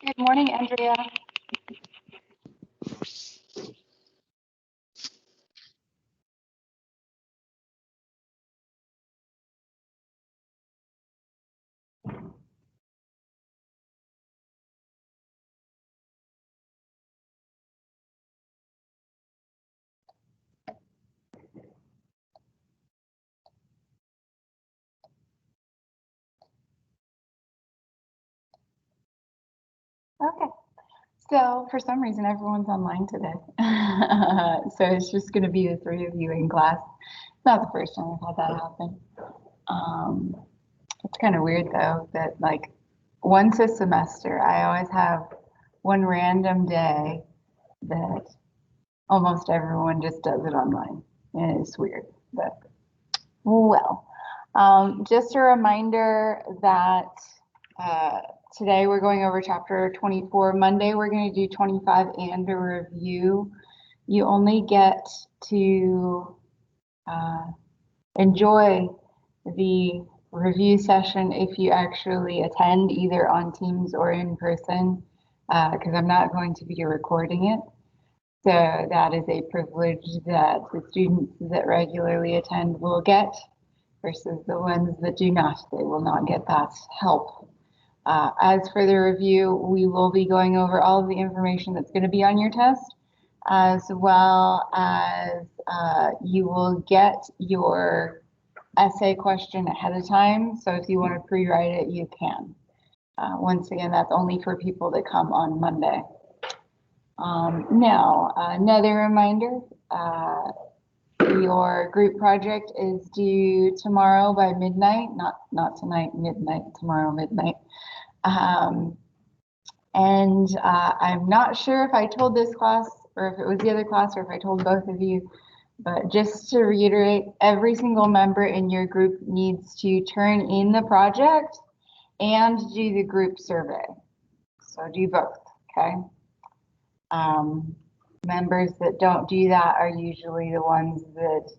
Good morning, Andrea. Okay, so for some reason, everyone's online today. So it's just going to be the three of you in class. It's not the first time I've had that happen. It's kind of weird though that like once a semester, I always have one random day that almost everyone just does it online. And it's weird, but well, just a reminder that today we're going over chapter 24. Monday we're going to do 25 and a review. You only get to enjoy the review session if you actually attend either on Teams or in person, because I'm not going to be recording it. So that is a privilege that the students that regularly attend will get versus the ones that do not. They will not get that help. As for the review, we will be going over all of the information that's going to be on your test, as well as you will get your essay question ahead of time. So if you want to pre-write it, you can. Once again, that's only for people that come on Monday. Now, another reminder, your group project is due tomorrow by midnight, not tonight, midnight, tomorrow midnight. And I'm not sure if I told this class or if it was the other class or if I told both of you, but just to reiterate, every single member in your group needs to turn in the project and do the group survey. So do both, okay? Members that don't do that are usually the ones that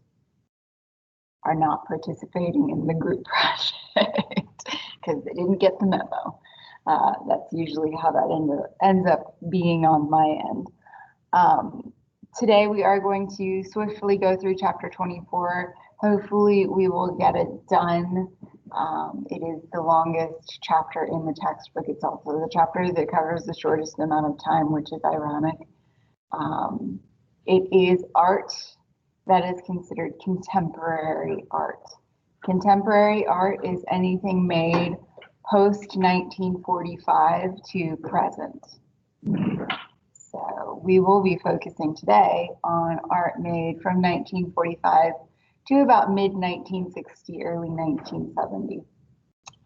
are not participating in the group project because they didn't get the memo. That's usually how that ends up being on my end. Today we are going to swiftly go through chapter 24. Hopefully we will get it done. It is the longest chapter in the textbook. It's also the chapter that covers the shortest amount of time, which is ironic. It is art that is considered contemporary art. Contemporary art is anything made post 1945 to present. So we will be focusing today on art made from 1945 to about mid 1960, early 1970.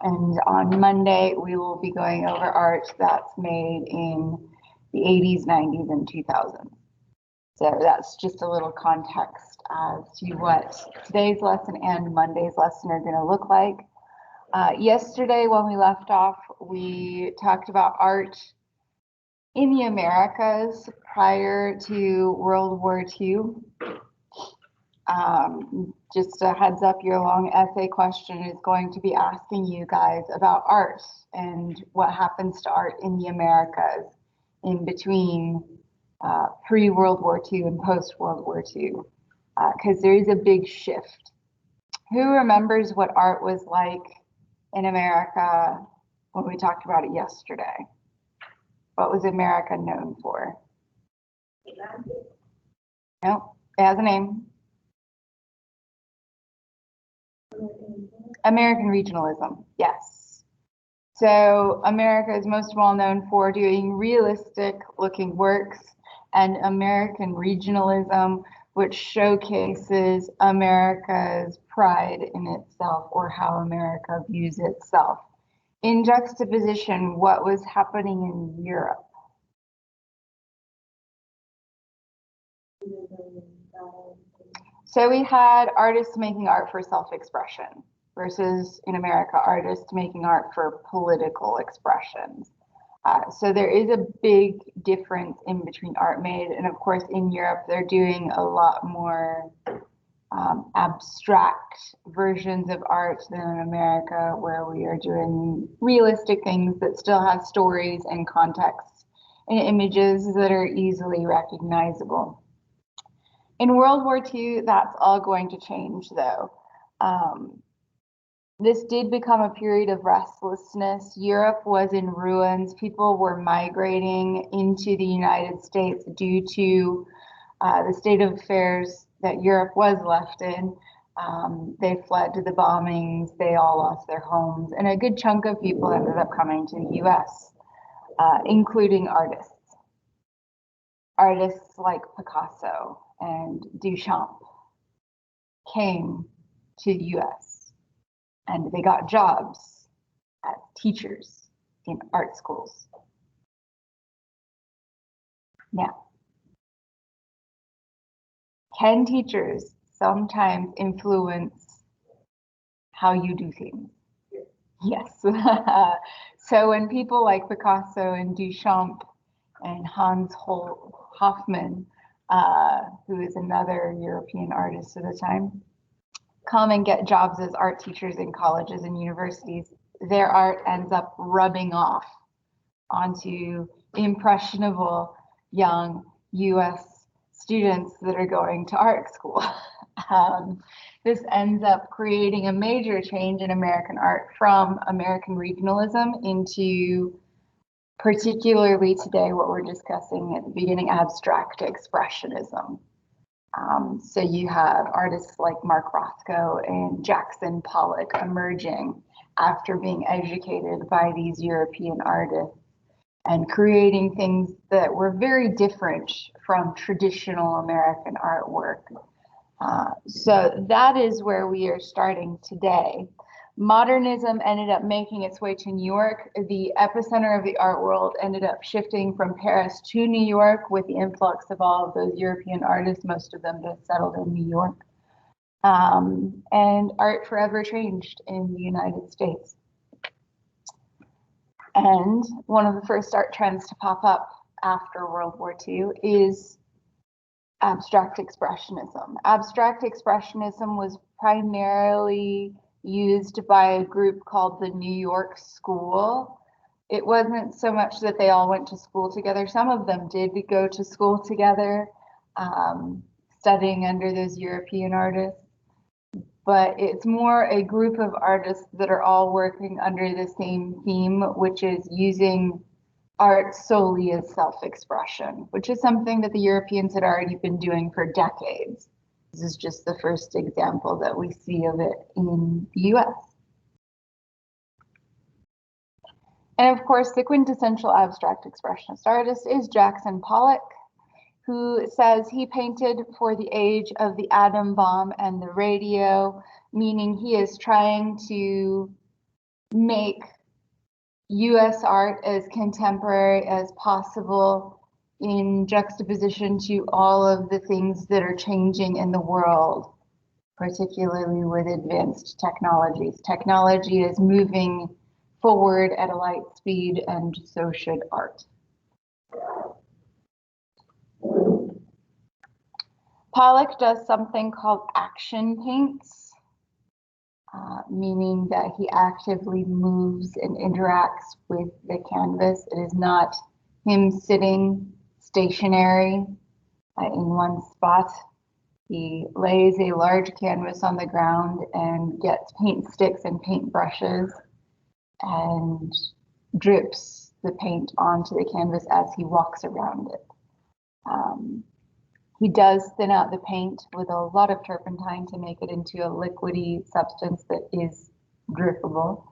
And on Monday, we will be going over art that's made in the 80s, 90s, and 2000s. So that's just a little context as to what today's lesson and Monday's lesson are going to look like. Yesterday, when we left off, we talked about art in the Americas prior to World War II. Just a heads up, your long essay question is going to be asking you guys about art and what happens to art in the Americas in between pre-World War II and post-World War II, because there is a big shift. Who remembers what art was like in America when we talked about it yesterday? What was America known for? Nope, it has a name. American regionalism, yes. So America is most well known for doing realistic looking works, and American regionalism, which showcases America's pride in itself or how America views itself. In juxtaposition, what was happening in Europe? So we had artists making art for self-expression versus in America, artists making art for political expressions. So there is a big difference in between art made, and of course in Europe, they're doing a lot more abstract versions of art than in America, where we are doing realistic things that still have stories and context and images that are easily recognizable. In World War II, that's all going to change, though. This did become a period of restlessness. Europe was in ruins. People were migrating into the United States due to the state of affairs that Europe was left in. They fled to the bombings. They all lost their homes. And a good chunk of people ended up coming to the US, including artists. Artists like Picasso and Duchamp came to the US. And they got jobs as teachers in art schools. Now, can teachers sometimes influence how you do things? Yes. So when people like Picasso and Duchamp and Hans Hofmann, who is another European artist at the time, come and get jobs as art teachers in colleges and universities, their art ends up rubbing off onto impressionable young US students that are going to art school. This ends up creating a major change in American art from American regionalism into, particularly today, what we're discussing at the beginning, abstract expressionism. So you have artists like Mark Rothko and Jackson Pollock emerging after being educated by these European artists and creating things that were very different from traditional American artwork. So that is where we are starting today. Modernism ended up making its way to New York. The epicenter of the art world ended up shifting from Paris to New York with the influx of all of those European artists, most of them just settled in New York. And art forever changed in the United States. And one of the first art trends to pop up after World War II is abstract expressionism. Abstract expressionism was primarily used by a group called the New York School. It wasn't so much that they all went to school together. Some of them did go to school together, studying under those European artists. But it's more a group of artists that are all working under the same theme, which is using art solely as self-expression, which is something that the Europeans had already been doing for decades. This is just the first example that we see of it in the US. And of course, the quintessential abstract expressionist artist is Jackson Pollock, who says he painted for the age of the atom bomb and the radio, meaning he is trying to make US art as contemporary as possible in juxtaposition to all of the things that are changing in the world, particularly with advanced technologies. Technology is moving forward at a light speed, and so should art. Pollock does something called action paints, meaning that he actively moves and interacts with the canvas. It is not him sitting stationary in one spot. He lays a large canvas on the ground and gets paint sticks and paint brushes and drips the paint onto the canvas as he walks around it. He does thin out the paint with a lot of turpentine to make it into a liquidy substance that is drippable.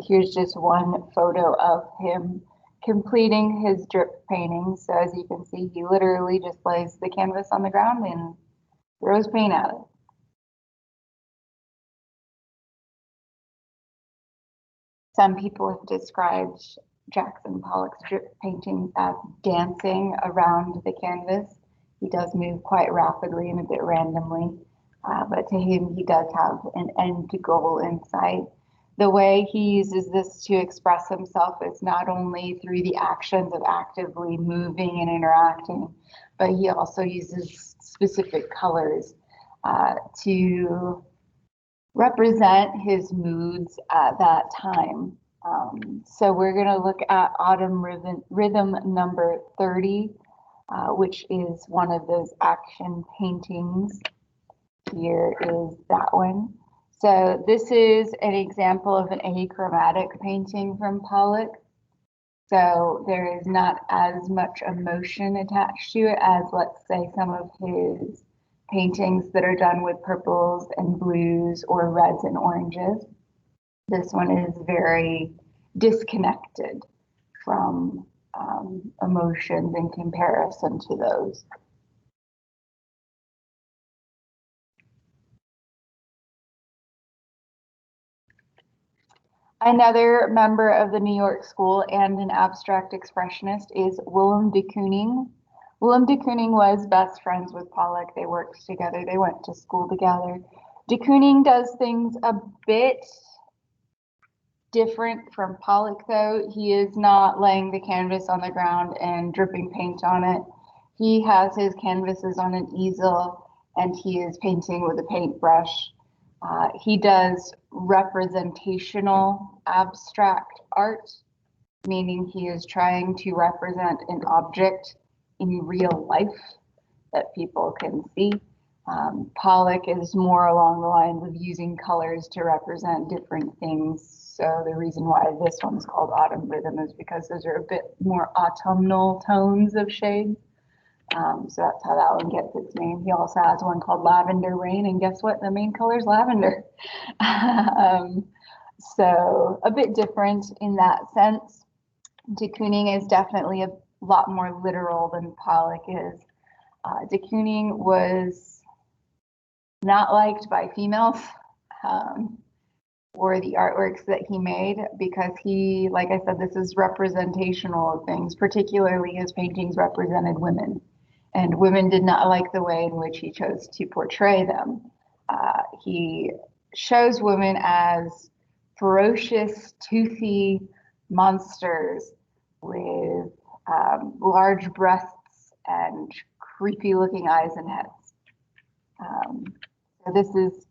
Here's just one photo of him completing his drip painting. So as you can see, he literally just lays the canvas on the ground and throws paint at it. Some people have described Jackson Pollock's drip paintings as dancing around the canvas. He does move quite rapidly and a bit randomly, but to him, he does have an end goal in sight. The way he uses this to express himself is not only through the actions of actively moving and interacting, but he also uses specific colors. to represent his moods at that time. So we're going to look at Autumn Rhythm number 30, which is one of those action paintings. Here is that one. So this is an example of an achromatic painting from Pollock. So there is not as much emotion attached to it as, let's say, some of his paintings that are done with purples and blues or reds and oranges. This one is very disconnected from emotions in comparison to those. Another member of the New York School and an abstract expressionist is Willem de Kooning. Willem de Kooning was best friends with Pollock. They worked together. They went to school together. De Kooning does things a bit different from Pollock, though. He is not laying the canvas on the ground and dripping paint on it. He has his canvases on an easel and he is painting with a paintbrush. He does representational abstract art, meaning he is trying to represent an object in real life that people can see. Pollock is more along the lines of using colors to represent different things. So the reason why this one's called Autumn Rhythm is because those are a bit more autumnal tones of shades. So that's how that one gets its name. He also has one called Lavender Rain, and guess what? The main color is lavender. So a bit different in that sense. De Kooning is definitely a lot more literal than Pollock is. De Kooning was not liked by females for the artworks that he made because he, like I said, this is representational of things, particularly his paintings represented women. And women did not like the way in which he chose to portray them. He shows women as ferocious, toothy monsters with large breasts and creepy looking eyes and heads. So this is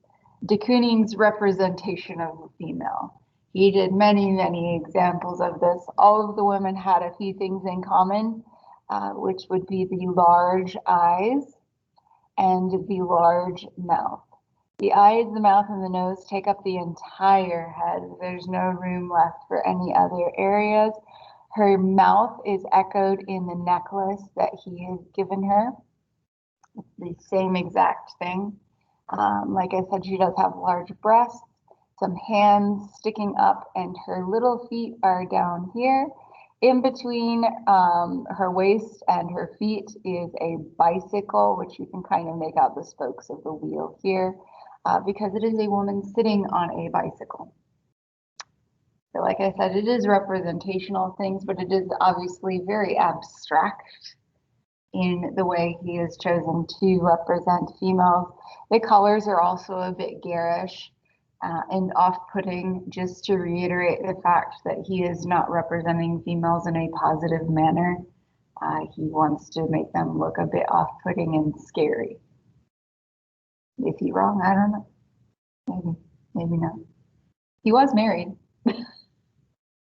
de Kooning's representation of a female. He did many, many examples of this. All of the women had a few things in common, which would be the large eyes and the large mouth. The eyes, the mouth, and the nose take up the entire head. There's no room left for any other areas. Her mouth is echoed in the necklace that he has given her. It's the same exact thing. Like I said, she does have large breasts, some hands sticking up, and her little feet are down here. In between her waist and her feet is a bicycle, which you can kind of make out the spokes of the wheel here, because it is a woman sitting on a bicycle. So like I said, it is representational of things, but it is obviously very abstract in the way he has chosen to represent females. The colors are also a bit garish and off-putting, just to reiterate the fact that he is not representing females in a positive manner. He wants to make them look a bit off-putting and scary. Is he wrong? I don't know. Maybe, maybe not. He was married.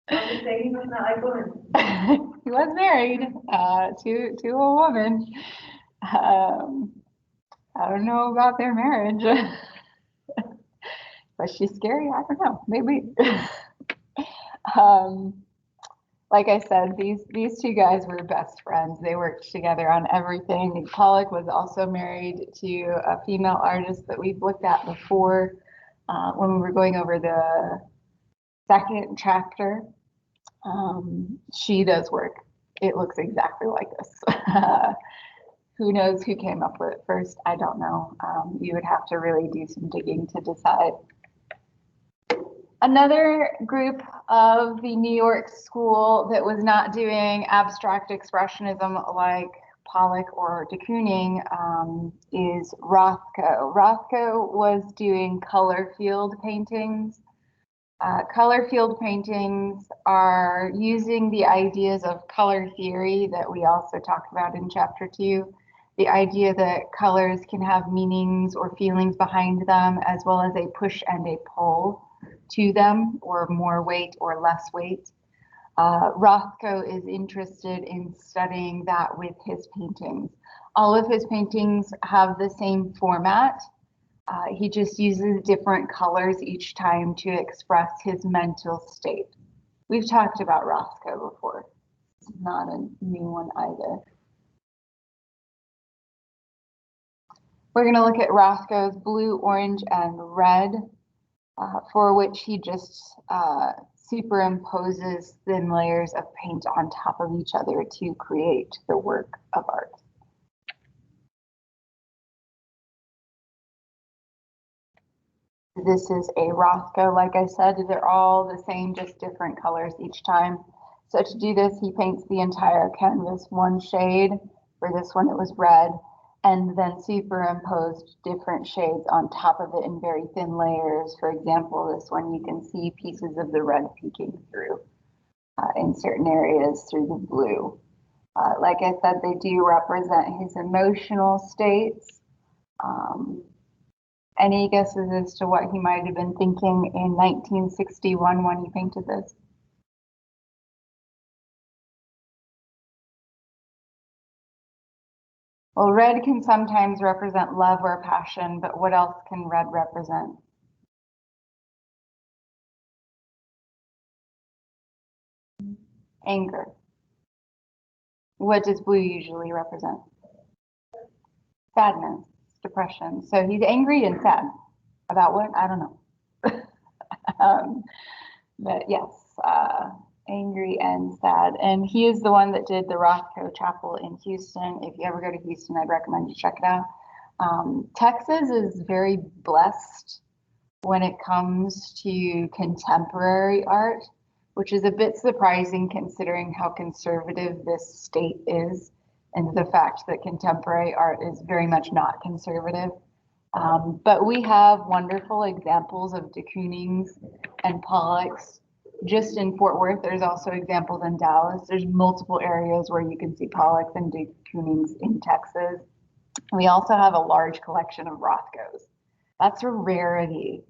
I would say he was not like women. He was married to a woman. I don't know about their marriage. Was she scary? I don't know. Maybe. Like I said, these two guys were best friends. They worked together on everything. And Pollock was also married to a female artist that we've looked at before when we were going over the second chapter. She does work. It looks exactly like this. Who knows who came up with it first? I don't know. You would have to really do some digging to decide. Another group of the New York School that was not doing abstract expressionism like Pollock or de Kooning is Rothko. Rothko was doing color field paintings. Color field paintings are using the ideas of color theory that we also talked about in chapter 2. The the idea that colors can have meanings or feelings behind them, as well as a push and a pull to them, or more weight or less weight. Rothko is interested in studying that with his paintings. All of his paintings have the same format. He just uses different colors each time to express his mental state. We've talked about Rothko before. It's not a new one either. We're going to look at Rothko's blue, orange, and red, for which he just superimposes thin layers of paint on top of each other to create the work of art. This is a Rothko. Like I said, they're all the same, just different colors each time. So to do this, he paints the entire canvas one shade. For this one, it was red, and then superimposed different shades on top of it in very thin layers. For example, this one, you can see pieces of the red peeking through in certain areas through the blue. Like I said, they do represent his emotional states. Any guesses as to what he might have been thinking in 1961 when he painted this? Well, red can sometimes represent love or passion, but what else can red represent? Anger. What does blue usually represent? Sadness, depression. So he's angry and sad. About what? I don't know. But yes, angry and sad. And he is the one that did the Rothko Chapel in Houston. If you ever go to Houston, I'd recommend you check it out. Texas is very blessed when it comes to contemporary art, which is a bit surprising considering how conservative this state is, and the fact that contemporary art is very much not conservative. But we have wonderful examples of de Koonings and Pollocks just in Fort Worth. There's also examples in Dallas. There's multiple areas where you can see Pollocks and de Koonings in Texas. We also have a large collection of Rothkos. That's a rarity.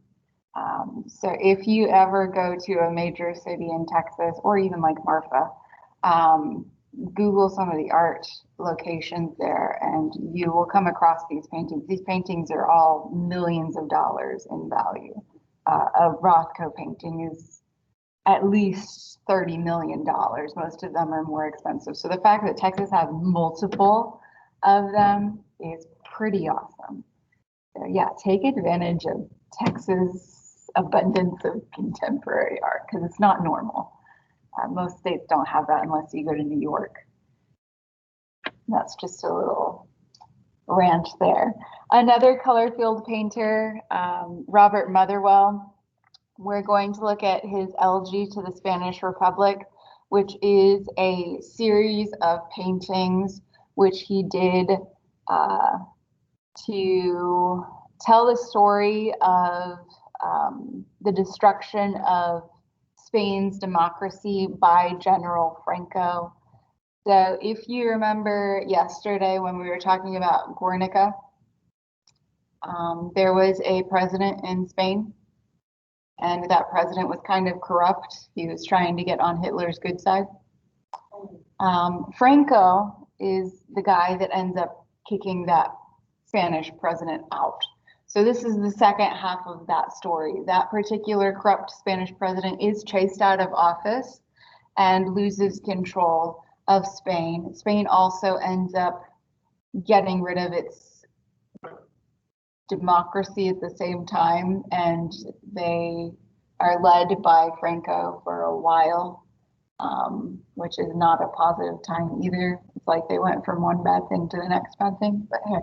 So if you ever go to a major city in Texas, or even like Marfa, Google some of the art locations there and you will come across these paintings. These paintings are all millions of dollars in value. A Rothko painting is at least $30 million. Most of them are more expensive. So the fact that Texas has multiple of them is pretty awesome. So yeah, take advantage of Texas' abundance of contemporary art because it's not normal. Most states don't have that unless you go to New York. That's just a little rant there. Another color field painter, Robert Motherwell. We're going to look at his Elegy to the Spanish Republic, which is a series of paintings which he did to tell the story of the destruction of Spain's democracy by General Franco. So if you remember yesterday when we were talking about Guernica, there was a president in Spain, and that president was kind of corrupt. He was trying to get on Hitler's good side. Franco is the guy that ends up kicking that Spanish president out. So this is the second half of that story. That particular corrupt Spanish president is chased out of office and loses control of Spain. Spain also ends up getting rid of its democracy at the same time, and they are led by Franco for a while, which is not a positive time either. It's like they went from one bad thing to the next bad thing, but hey.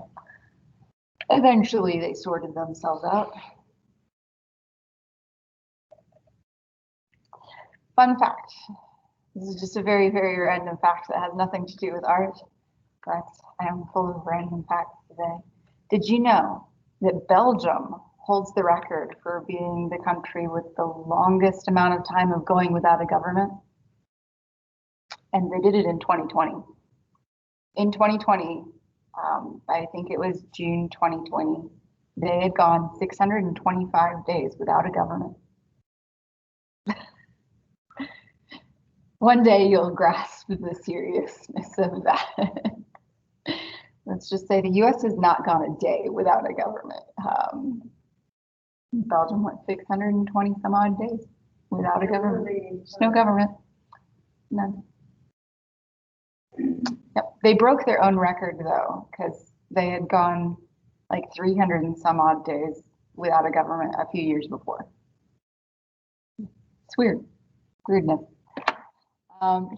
Eventually, they sorted themselves out. Fun fact. This is just a very, very random fact that has nothing to do with art, but I am full of random facts today. Did you know that Belgium holds the record for being the country with the longest amount of time of going without a government? And they did it in 2020. In 2020, I think it was June 2020. They had gone 625 days without a government. One day you'll grasp the seriousness of that. Let's just say the US has not gone a day without a government. Belgium went 620 some odd days without a government. There's no government. None. Yep. They broke their own record though, because they had gone like 300 and some odd days without a government a few years before. It's weird. Weirdness.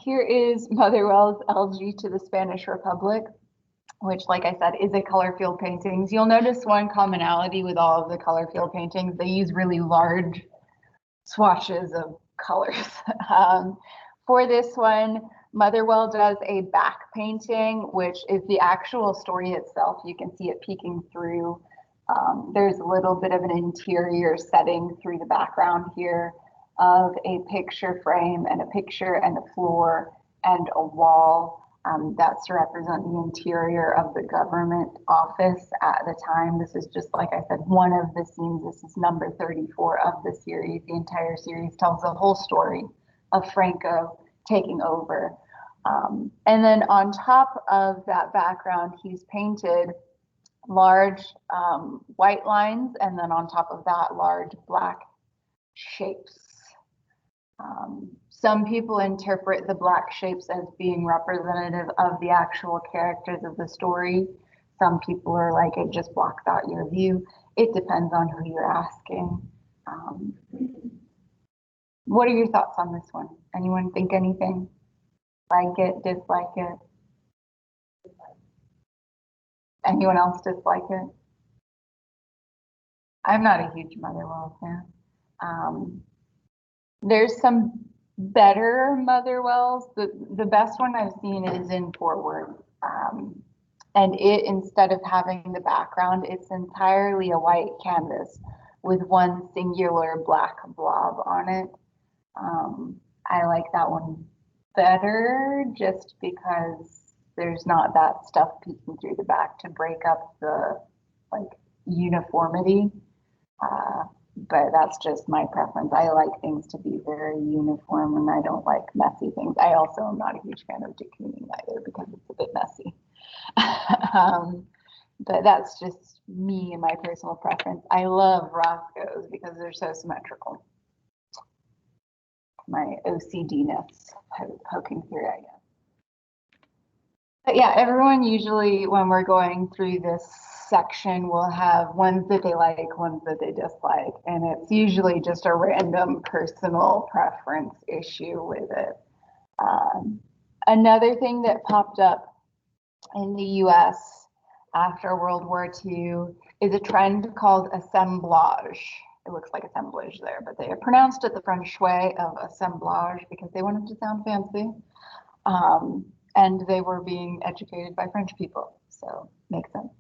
Here is Motherwell's Elegy to the Spanish Republic, which, like I said, is a color field paintings. You'll notice one commonality with all of the color field paintings. They use really large swatches of colors. For this one, Motherwell does a back painting, which is the actual story itself. You can see it peeking through. There's a little bit of an interior setting through the background here of a picture frame and a picture and a floor and a wall. That's to represent the interior of the government office at the time. This is just, like I said, one of the scenes. This is number 34 of the series. The entire series tells the whole story of Franco taking over. And then on top of that background, he's painted large white lines, and then on top of that, large black shapes. Some people interpret the black shapes as being representative of the actual characters of the story. Some people are like, it just blocks out your view. It depends on who you're asking. What are your thoughts on this one? Anyone think anything? Like it, dislike it? Anyone else dislike it? I'm not a huge Motherwell fan. There's some better Motherwells. The best one I've seen is in Forward. And it, instead of having the background, it's entirely a white canvas with one singular black blob on it. I like that one better just because there's not that stuff peeking through the back to break up the like uniformity. But that's just my preference. I like things to be very uniform and I don't like messy things. I also am not a huge fan of de Kooning either because it's a bit messy. But that's just me and my personal preference. I love Roscoe's because they're so symmetrical. My OCD-ness poking through, I guess. But yeah, everyone usually, when we're going through this section, will have ones that they like, ones that they dislike, and it's usually just a random personal preference issue with it. Another thing that popped up in the US after World War II is a trend called assemblage. It looks like assemblage there, but they pronounced it the French way of assemblage because they wanted to sound fancy. And they were being educated by French people, so makes sense.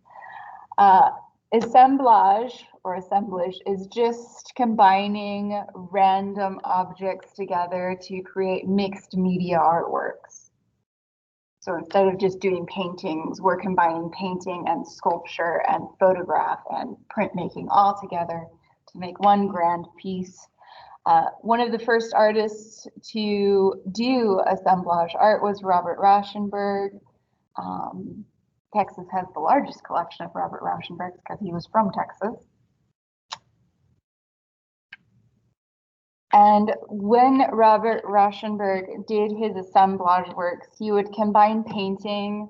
Assemblage or assemblage is just combining random objects together to create mixed media artworks. So instead of just doing paintings, we're combining painting and sculpture and photograph and printmaking all together to make one grand piece. One of the first artists to do assemblage art was Robert Rauschenberg. Texas has the largest collection of Robert Rauschenbergs because he was from Texas. And when Robert Rauschenberg did his assemblage works, he would combine painting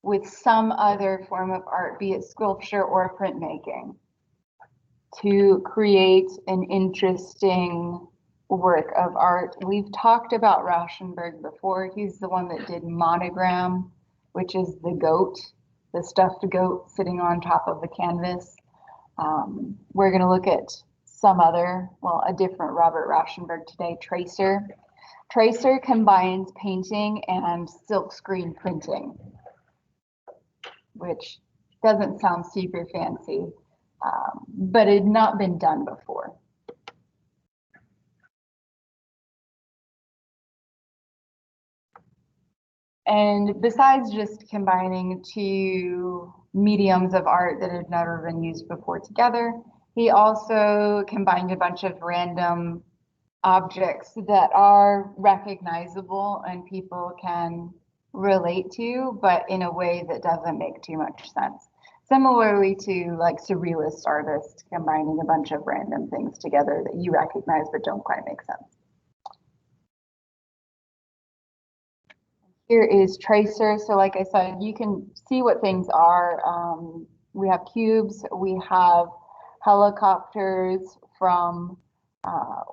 with some other form of art, be it sculpture or printmaking, to create an interesting work of art. We've talked about Rauschenberg before. He's the one that did Monogram, which is the goat, the stuffed goat sitting on top of the canvas. We're going to look at some other, well, a different Robert Rauschenberg today, Tracer. Tracer combines painting and silkscreen printing, which doesn't sound super fancy, but it had not been done before. And besides just combining two mediums of art that had never been used before together, he also combined a bunch of random objects that are recognizable and people can relate to, but in a way that doesn't make too much sense. Similarly to like surrealist artists combining a bunch of random things together that you recognize but don't quite make sense. Here is tracer. So like I said, you can see what things are. We have cubes, we have helicopters from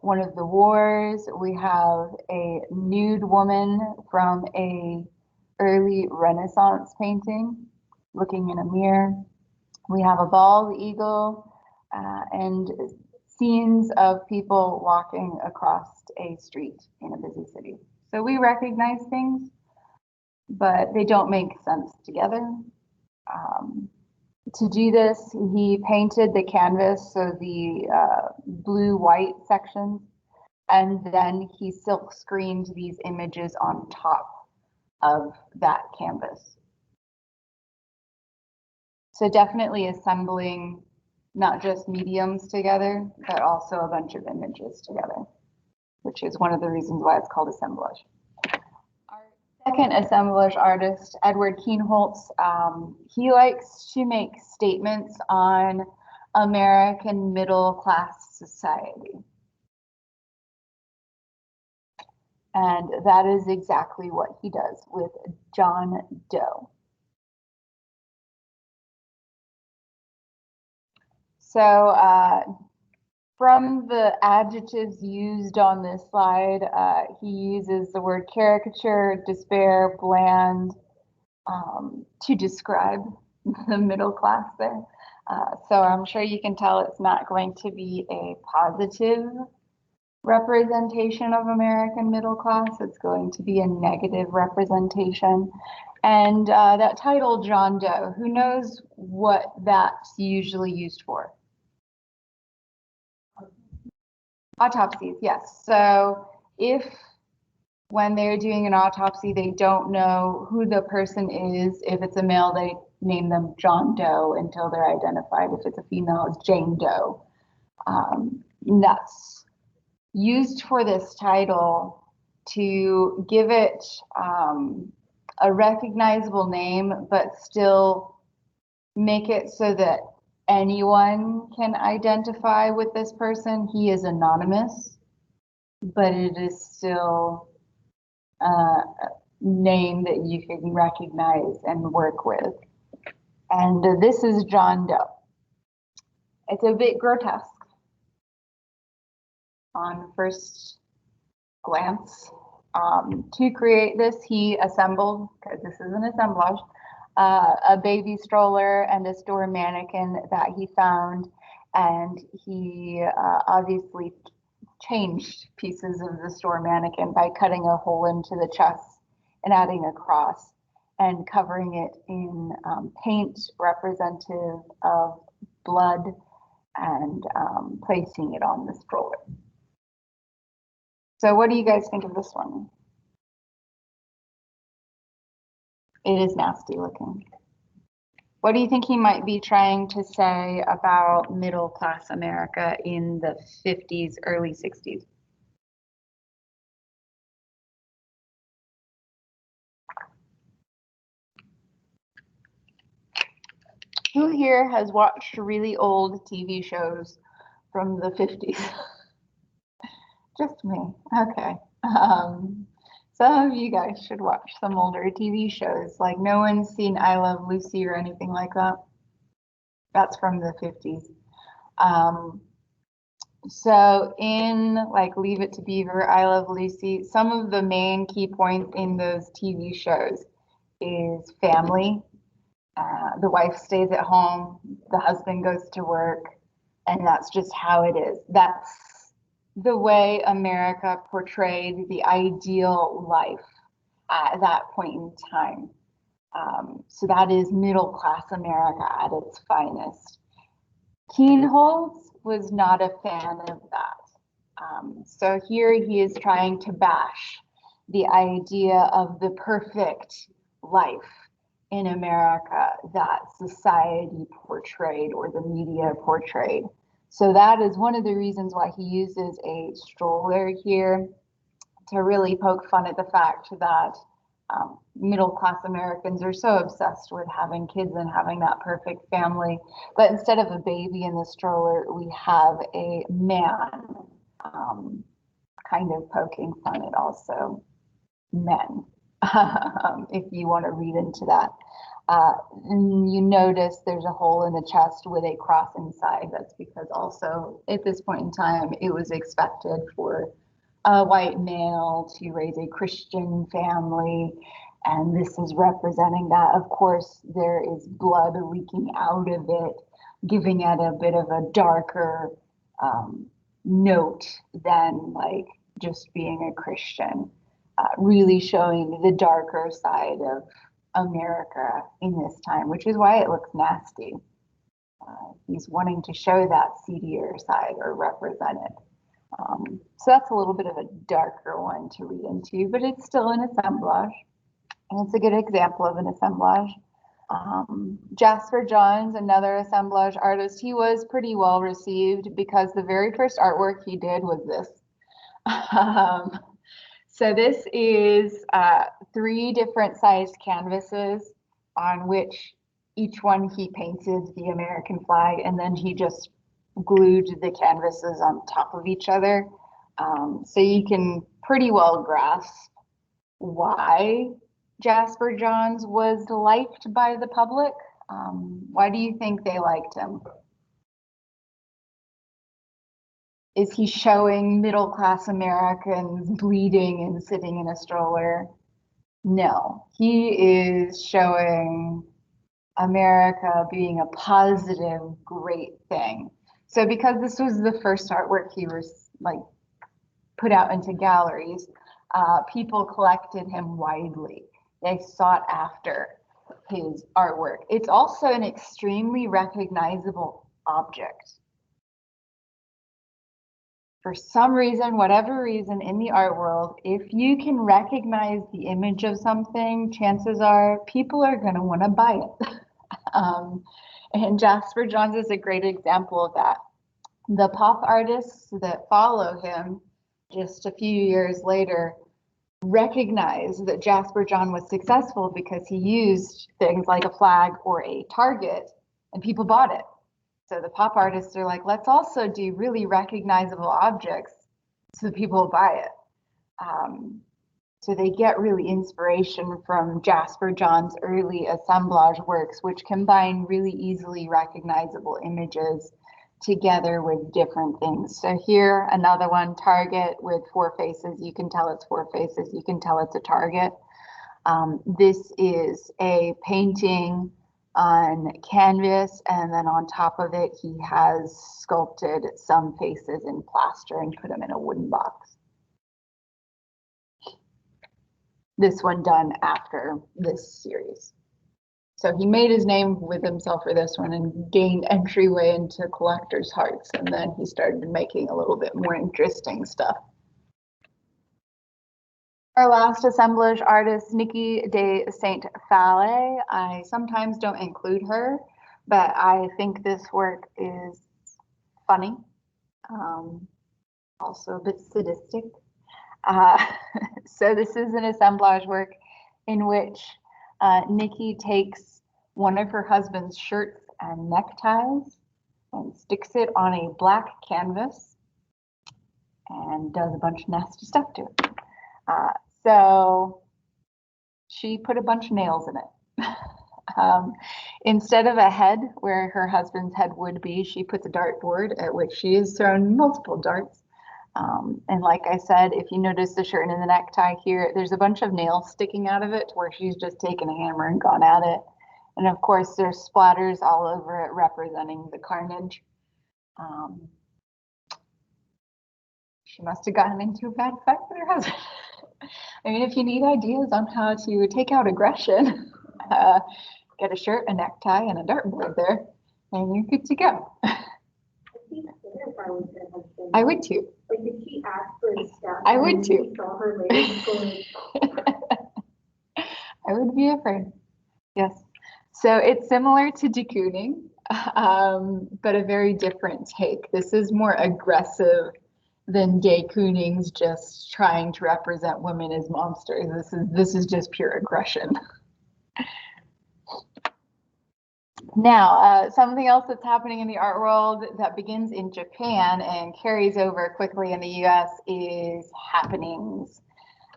one of the wars. We have a nude woman from a early Renaissance painting looking in a mirror. We have a bald eagle and scenes of people walking across a street in a busy city. So we recognize things, but they don't make sense together. To do this, he painted the canvas, so the blue-white sections, and then he silk screened these images on top of that canvas. So definitely assembling not just mediums together, but also a bunch of images together, which is one of the reasons why it's called assemblage. Second assemblage artist, Edward Kienholz, he likes to make statements on American middle class society. And that is exactly what he does with John Doe. So from the adjectives used on this slide, he uses the word caricature, despair, bland, to describe the middle class there. So I'm sure you can tell it's not going to be a positive representation of American middle class. It's going to be a negative representation. And that title, John Doe, who knows what that's usually used for? Autopsies, yes. So if when they're doing an autopsy, they don't know who the person is. If it's a male, they name them John Doe until they're identified. If it's a female, it's Jane Doe. That's used for this title to give it a recognizable name, but still make it so that anyone can identify with this person. He is anonymous, but it is still a name that you can recognize and work with. And this is John Doe. It's a bit grotesque on first glance. To create this, he assembled, because this is an assemblage, a baby stroller and a store mannequin that he found, and he obviously changed pieces of the store mannequin by cutting a hole into the chest and adding a cross and covering it in paint representative of blood and placing it on the stroller. So what do you guys think of this one? It is nasty looking. What do you think he might be trying to say about middle class America in the 50s, early 60s? Who here has watched really old TV shows from the 50s? Just me. Okay. Some of you guys should watch some older TV shows. Like no one's seen I Love Lucy or anything like that. That's from the 50s. So in like Leave It to Beaver, I Love Lucy, some of the main key points in those TV shows is family. The wife stays at home, the husband goes to work, and that's just how it is. That's the way America portrayed the ideal life at that point in time. So that is middle class America at its finest. Kienholz was not a fan of that. So here he is trying to bash the idea of the perfect life in America that society portrayed or the media portrayed. So that is one of the reasons why he uses a stroller here, to really poke fun at the fact that middle-class Americans are so obsessed with having kids and having that perfect family. But instead of a baby in the stroller, we have a man, kind of poking fun at also men, if you want to read into that. And you notice there's a hole in the chest with a cross inside. That's because also at this point in time, it was expected for a white male to raise a Christian family. And this is representing that. Of course, there is blood leaking out of it, giving it a bit of a darker note than like just being a Christian. Really showing the darker side of America in this time, which is why it looks nasty. He's wanting to show that seedier side or represent it. So that's a little bit of a darker one to read into, but it's still an assemblage. And it's a good example of an assemblage. Jasper Johns, another assemblage artist, he was pretty well received because the very first artwork he did was this. So this is 3 different sized canvases on which each one he painted the American flag, and then he just glued the canvases on top of each other. So you can pretty well grasp why Jasper Johns was liked by the public. Why do you think they liked him? Is he showing middle-class Americans bleeding and sitting in a stroller? No, he is showing America being a positive, great thing. So because this was the first artwork he was like put out into galleries, people collected him widely. They sought after his artwork. It's also an extremely recognizable object. For some reason, whatever reason in the art world, if you can recognize the image of something, chances are people are going to want to buy it. And Jasper Johns is a great example of that. The pop artists that follow him just a few years later recognize that Jasper John was successful because he used things like a flag or a target and people bought it. So the pop artists are like, let's also do really recognizable objects so people buy it. So they get really inspiration from Jasper John's early assemblage works, which combine really easily recognizable images together with different things. So here, another one, target with 4 faces. You can tell it's 4 faces. You can tell it's a target. This is a painting on canvas, and then on top of it, he has sculpted some faces in plaster and put them in a wooden box. This one done after this series. So he made his name with himself for this one and gained entryway into collectors' hearts. And then he started making a little bit more interesting stuff. Our last assemblage artist, Niki de Saint Phalle. I sometimes don't include her, but I think this work is funny, also a bit sadistic. So this is an assemblage work in which Niki takes one of her husband's shirts and neckties and sticks it on a black canvas and does a bunch of nasty stuff to it. So she put a bunch of nails in it. Instead of a head where her husband's head would be, she puts a dartboard at which she has thrown multiple darts. And like I said, if you notice the shirt and the necktie here, there's a bunch of nails sticking out of it where she's just taken a hammer and gone at it. And of course, there's splatters all over it representing the carnage. She must have gotten into a bad fight with her husband. I mean, if you need ideas on how to take out aggression, get a shirt, a necktie, and a dartboard there, and you're good to go. I think that's if I was her husband. I would too. Like, did she Asper's stuff. I would and too. we saw her later going, I would be afraid. Yes. So it's similar to de Kooning, but a very different take. This is more aggressive than de Kooning's just trying to represent women as monsters. This is just pure aggression. Now, something else that's happening in the art world that begins in Japan and carries over quickly in the US is happenings.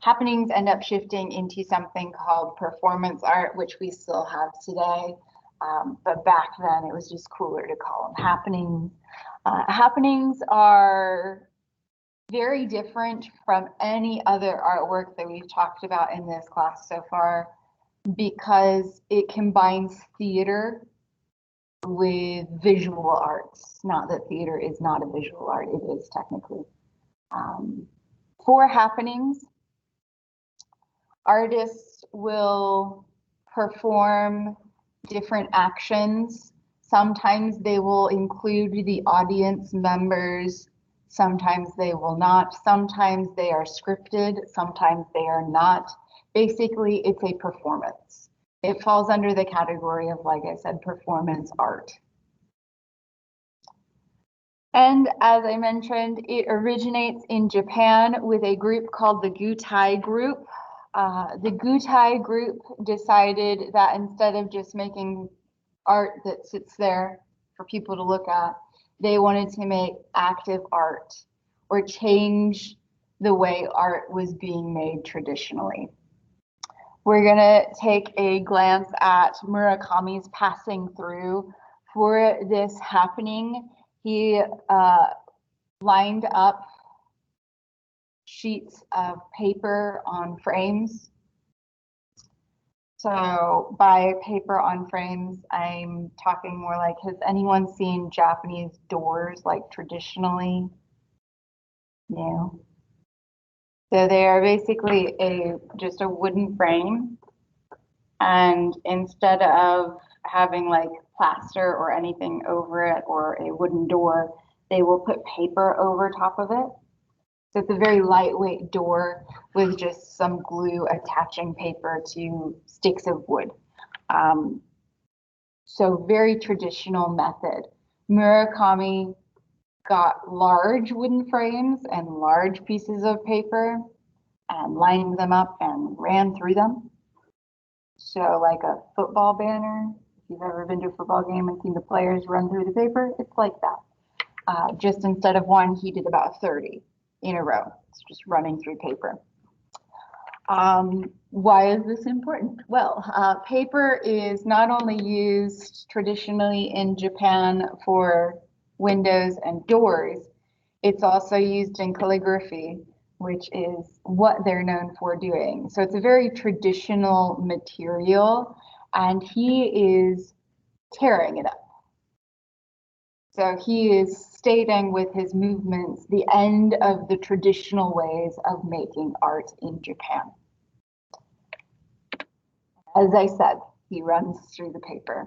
Happenings end up shifting into something called performance art, which we still have today. But back then it was just cooler to call them happenings. Happenings are very different from any other artwork that we've talked about in this class so far because it combines theater with visual arts. Not that theater is not a visual art, it is technically. For happenings, artists will perform different actions. Sometimes they will include the audience members, sometimes they will not. Sometimes they are scripted, sometimes they are not. Basically, it's a performance. It falls under the category of, like I said, performance art. And as I mentioned, it originates in Japan with a group called the Gutai Group. The Gutai Group decided that instead of just making art that sits there for people to look at, they wanted to make active art or change the way art was being made traditionally. We're gonna take a glance at Murakami's passing through. For this happening, he lined up sheets of paper on frames. So by paper on frames, I'm talking more like, has anyone seen Japanese doors like traditionally? No. So they are basically just a wooden frame. And instead of having like plaster or anything over it or a wooden door, they will put paper over top of it. So it's a very lightweight door with just some glue attaching paper to sticks of wood. So very traditional method. Murakami got large wooden frames and large pieces of paper and lined them up and ran through them. So like a football banner, if you've ever been to a football game and seen the players run through the paper, it's like that. Just instead of one, he did about 30 in a row. It's just running through paper. Why is this important? Well, paper is not only used traditionally in Japan for windows and doors, it's also used in calligraphy, which is what they're known for doing. So it's a very traditional material, and he is tearing it up. So he is stating with his movements the end of the traditional ways of making art in Japan. As I said, he runs through the paper.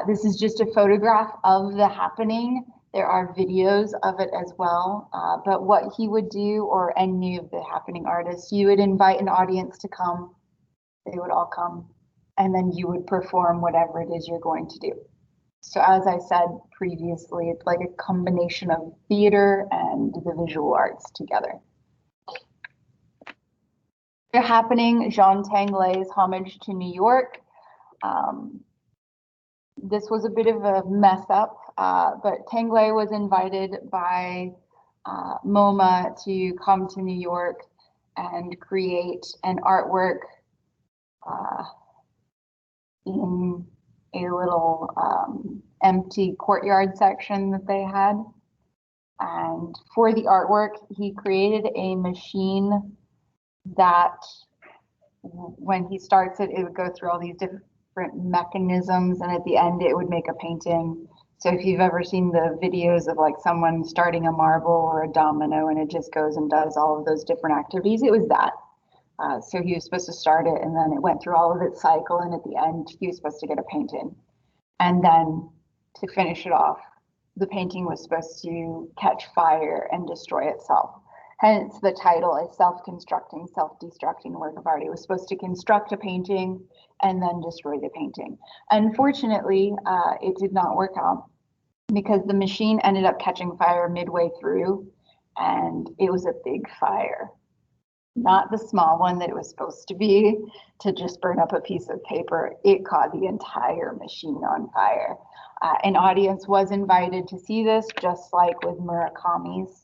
This is just a photograph of the happening. There are videos of it as well, but what he would do, or any of the happening artists, you would invite an audience to come, they would all come, and then you would perform whatever it is you're going to do. So as I said previously, it's like a combination of theater and the visual arts together. The happening, Jean Tanglay's Homage to New York. This was a bit of a mess up, but Tanglay was invited by MoMA to come to New York and create an artwork in a little empty courtyard section that they had. And for the artwork, he created a machine that when he starts it, it would go through all these different mechanisms, and at the end it would make a painting. So if you've ever seen the videos of like someone starting a marble or a domino and it just goes and does all of those different activities, it was that. So he was supposed to start it and then it went through all of its cycle, and at the end he was supposed to get a painting. And then to finish it off, the painting was supposed to catch fire and destroy itself. Hence the title, a self-constructing, self-destructing work of art. It was supposed to construct a painting and then destroy the painting. Unfortunately, it did not work out because the machine ended up catching fire midway through, and it was a big fire. Not the small one that it was supposed to be, to just burn up a piece of paper. It caught the entire machine on fire. An audience was invited to see this, just like with Murakami's.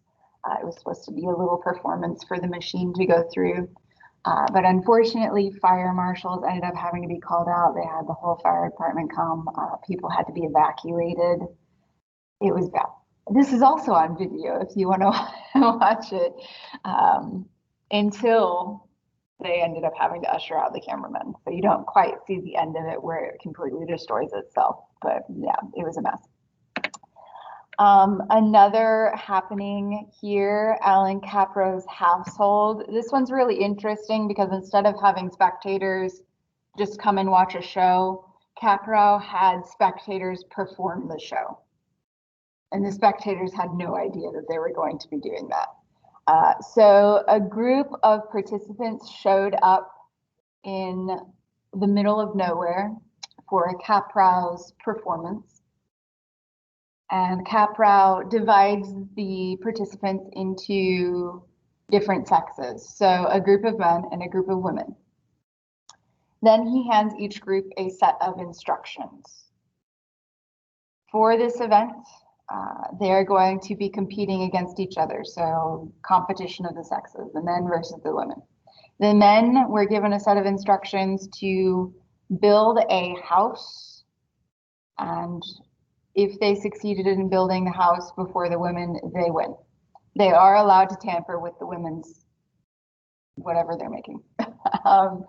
It was supposed to be a little performance for the machine to go through. But unfortunately, fire marshals ended up having to be called out. They had the whole fire department come. People had to be evacuated. It was bad. This is also on video if you want to watch it. Until they ended up having to usher out the cameraman. So you don't quite see the end of it where it completely destroys itself. But yeah, it was a mess. Another happening here, Alan Capro's household. This one's really interesting because instead of having spectators just come and watch a show, Capro had spectators perform the show. And the spectators had no idea that they were going to be doing that. So a group of participants showed up in the middle of nowhere for Capro's performance. And Capro divides the participants into different sexes. So a group of men and a group of women. Then he hands each group a set of instructions. For this event, they're going to be competing against each other. So competition of the sexes, the men versus the women. The men were given a set of instructions to build a house, and if they succeeded in building the house before the women, they win. They are allowed to tamper with the women's whatever they're making. The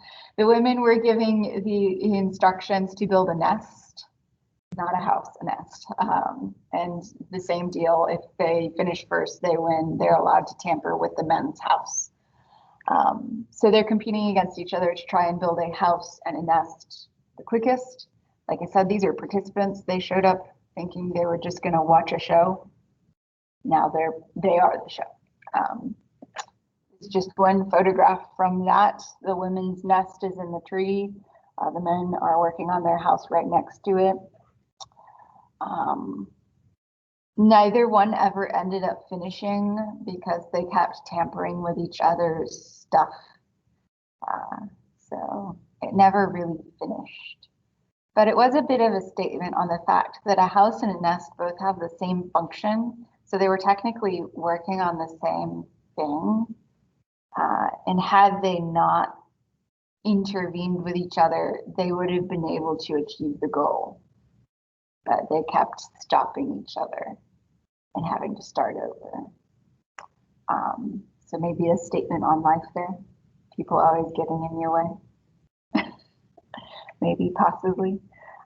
women were giving the instructions to build a nest, not a house, a nest. And the same deal, if they finish first, they win. They're allowed to tamper with the men's house. So they're competing against each other to try and build a house and a nest the quickest. Like I said, these are participants. They showed up thinking they were just going to watch a show. Now they are the show. It's just one photograph from that. The women's nest is in the tree. The men are working on their house right next to it. Neither one ever ended up finishing because they kept tampering with each other's stuff. So it never really finished. But it was a bit of a statement on the fact that a house and a nest both have the same function. So they were technically working on the same thing. And had they not intervened with each other, they would have been able to achieve the goal. But they kept stopping each other and having to start over. So maybe a statement on life there. People always getting in your way. Maybe, possibly.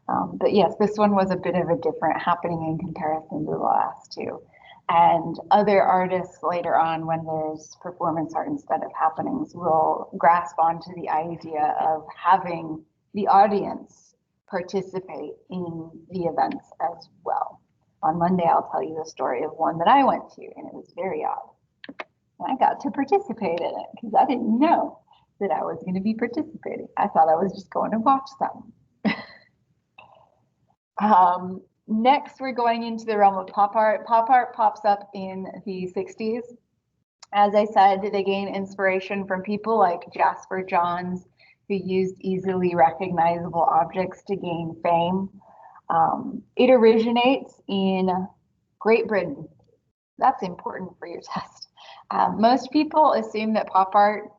But yes, this one was a bit of a different happening in comparison to the last two. And other artists later on, when there's performance art instead of happenings, will grasp onto the idea of having the audience participate in the events as well. On Monday, I'll tell you the story of one that I went to, and it was very odd. And I got to participate in it because I didn't know that I was going to be participating. I thought I was just going to watch them. Next, we're going into the realm of pop art. Pop art pops up in the 60s. As I said, they gain inspiration from people like Jasper Johns, who used easily recognizable objects to gain fame. It originates in Great Britain. That's important for your test. Most people assume that pop art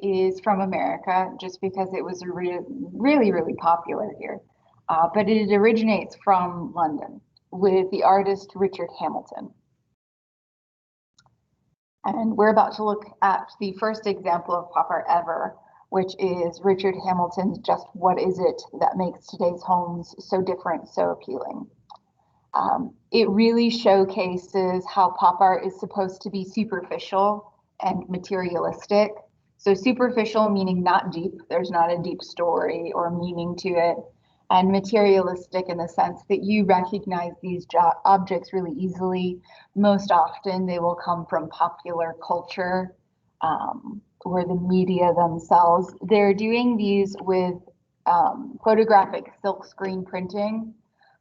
is from America just because it was really popular here. But it originates from London with the artist Richard Hamilton. And we're about to look at the first example of pop art ever, which is Richard Hamilton's Just What Is It That Makes Today's Homes So Different, So Appealing. It really showcases how pop art is supposed to be superficial and materialistic. So superficial meaning not deep. There's not a deep story or meaning to it. and materialistic in the sense that you recognize these objects really easily. Most often they will come from popular culture or the media themselves. They're doing these with photographic silk screen printing,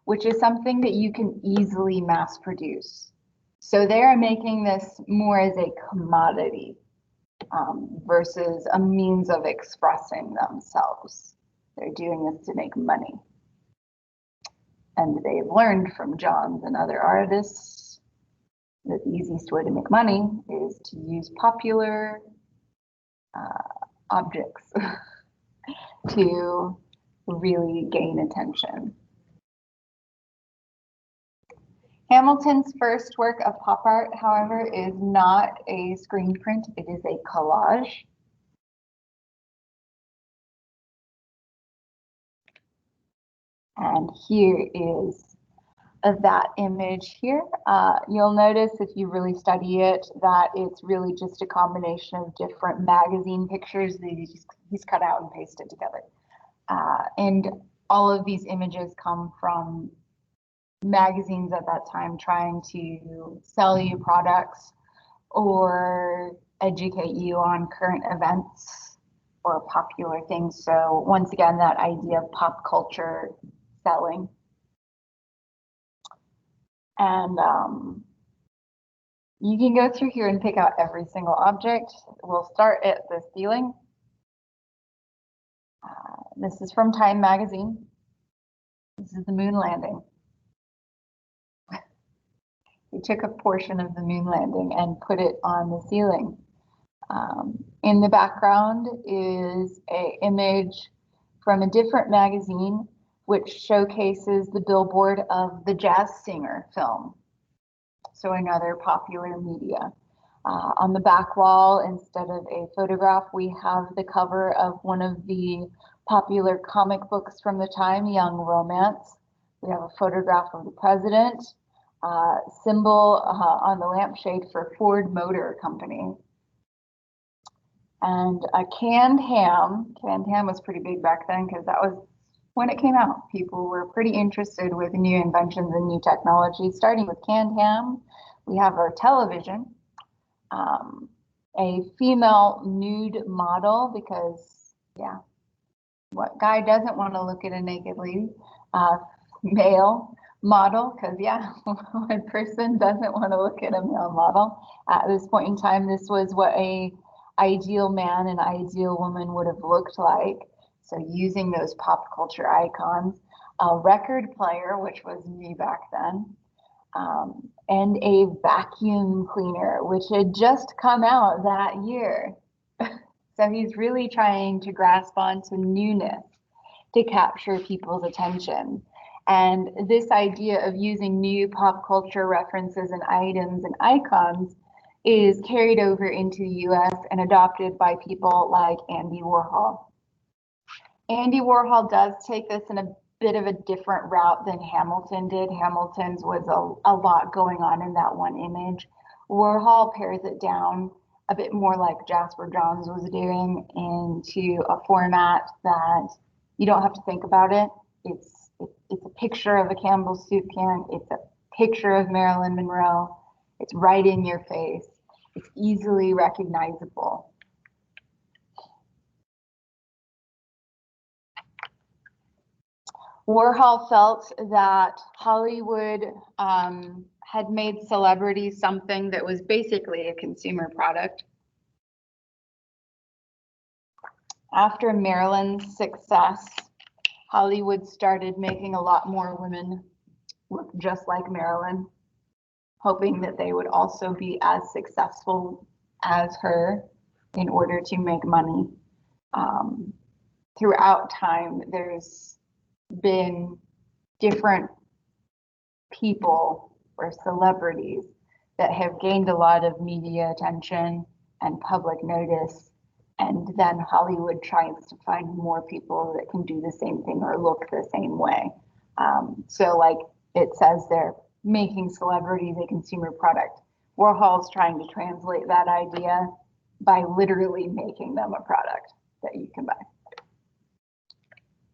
which is something that you can easily mass produce. So they are making this more as a commodity versus a means of expressing themselves. They're doing this to make money. And they've learned from Johns and other artists that the easiest way to make money is to use popular objects to really gain attention. Hamilton's first work of pop art, however, is not a screen print, it is a collage. And here is that image here. You'll notice if you really study it that it's really just a combination of different magazine pictures that he's cut out and pasted together. And all of these images come from magazines at that time trying to sell you products or educate you on current events or popular things. So once again, that idea of pop culture selling. And you can go through here and pick out every single object. We'll start at the ceiling. This is from Time magazine. This is the moon landing. He took a portion of the moon landing and put it on the ceiling. In the background is an image from a different magazine which showcases the billboard of the Jazz Singer film. So another popular media. On the back wall, instead of a photograph, we have the cover of one of the popular comic books from the time, Young Romance. We have a photograph of the president, symbol on the lampshade for Ford Motor Company. And a canned ham. Canned ham was pretty big back then because that was when it came out. People were pretty interested with new inventions and new technology. Starting with canned ham, we have our television, a female nude model because, yeah, what guy doesn't want to look at a naked lady? Male model, because yeah, one person doesn't want to look at a male model. At this point in time, this was what a ideal man and ideal woman would have looked like. So using those pop culture icons, a record player, which was new back then, and a vacuum cleaner, which had just come out that year. So he's really trying to grasp onto newness to capture people's attention. And this idea of using new pop culture references and items and icons is carried over into the US and adopted by people like Andy Warhol. Andy Warhol does take this in a bit of a different route than Hamilton did. Hamilton's was a lot going on in that one image. Warhol pares it down a bit more like Jasper Johns was doing into a format that you don't have to think about it. It's a picture of a Campbell's soup can. It's a picture of Marilyn Monroe. It's right in your face. It's easily recognizable. Warhol felt that Hollywood had made celebrity something that was basically a consumer product. After Marilyn's success, Hollywood started making a lot more women look just like Marilyn, hoping that they would also be as successful as her in order to make money. Throughout time, there's been different people or celebrities that have gained a lot of media attention and public notice, and then Hollywood tries to find more people that can do the same thing or look the same way. So like it says they're making celebrities a consumer product. Warhol's trying to translate that idea by literally making them a product that you can buy.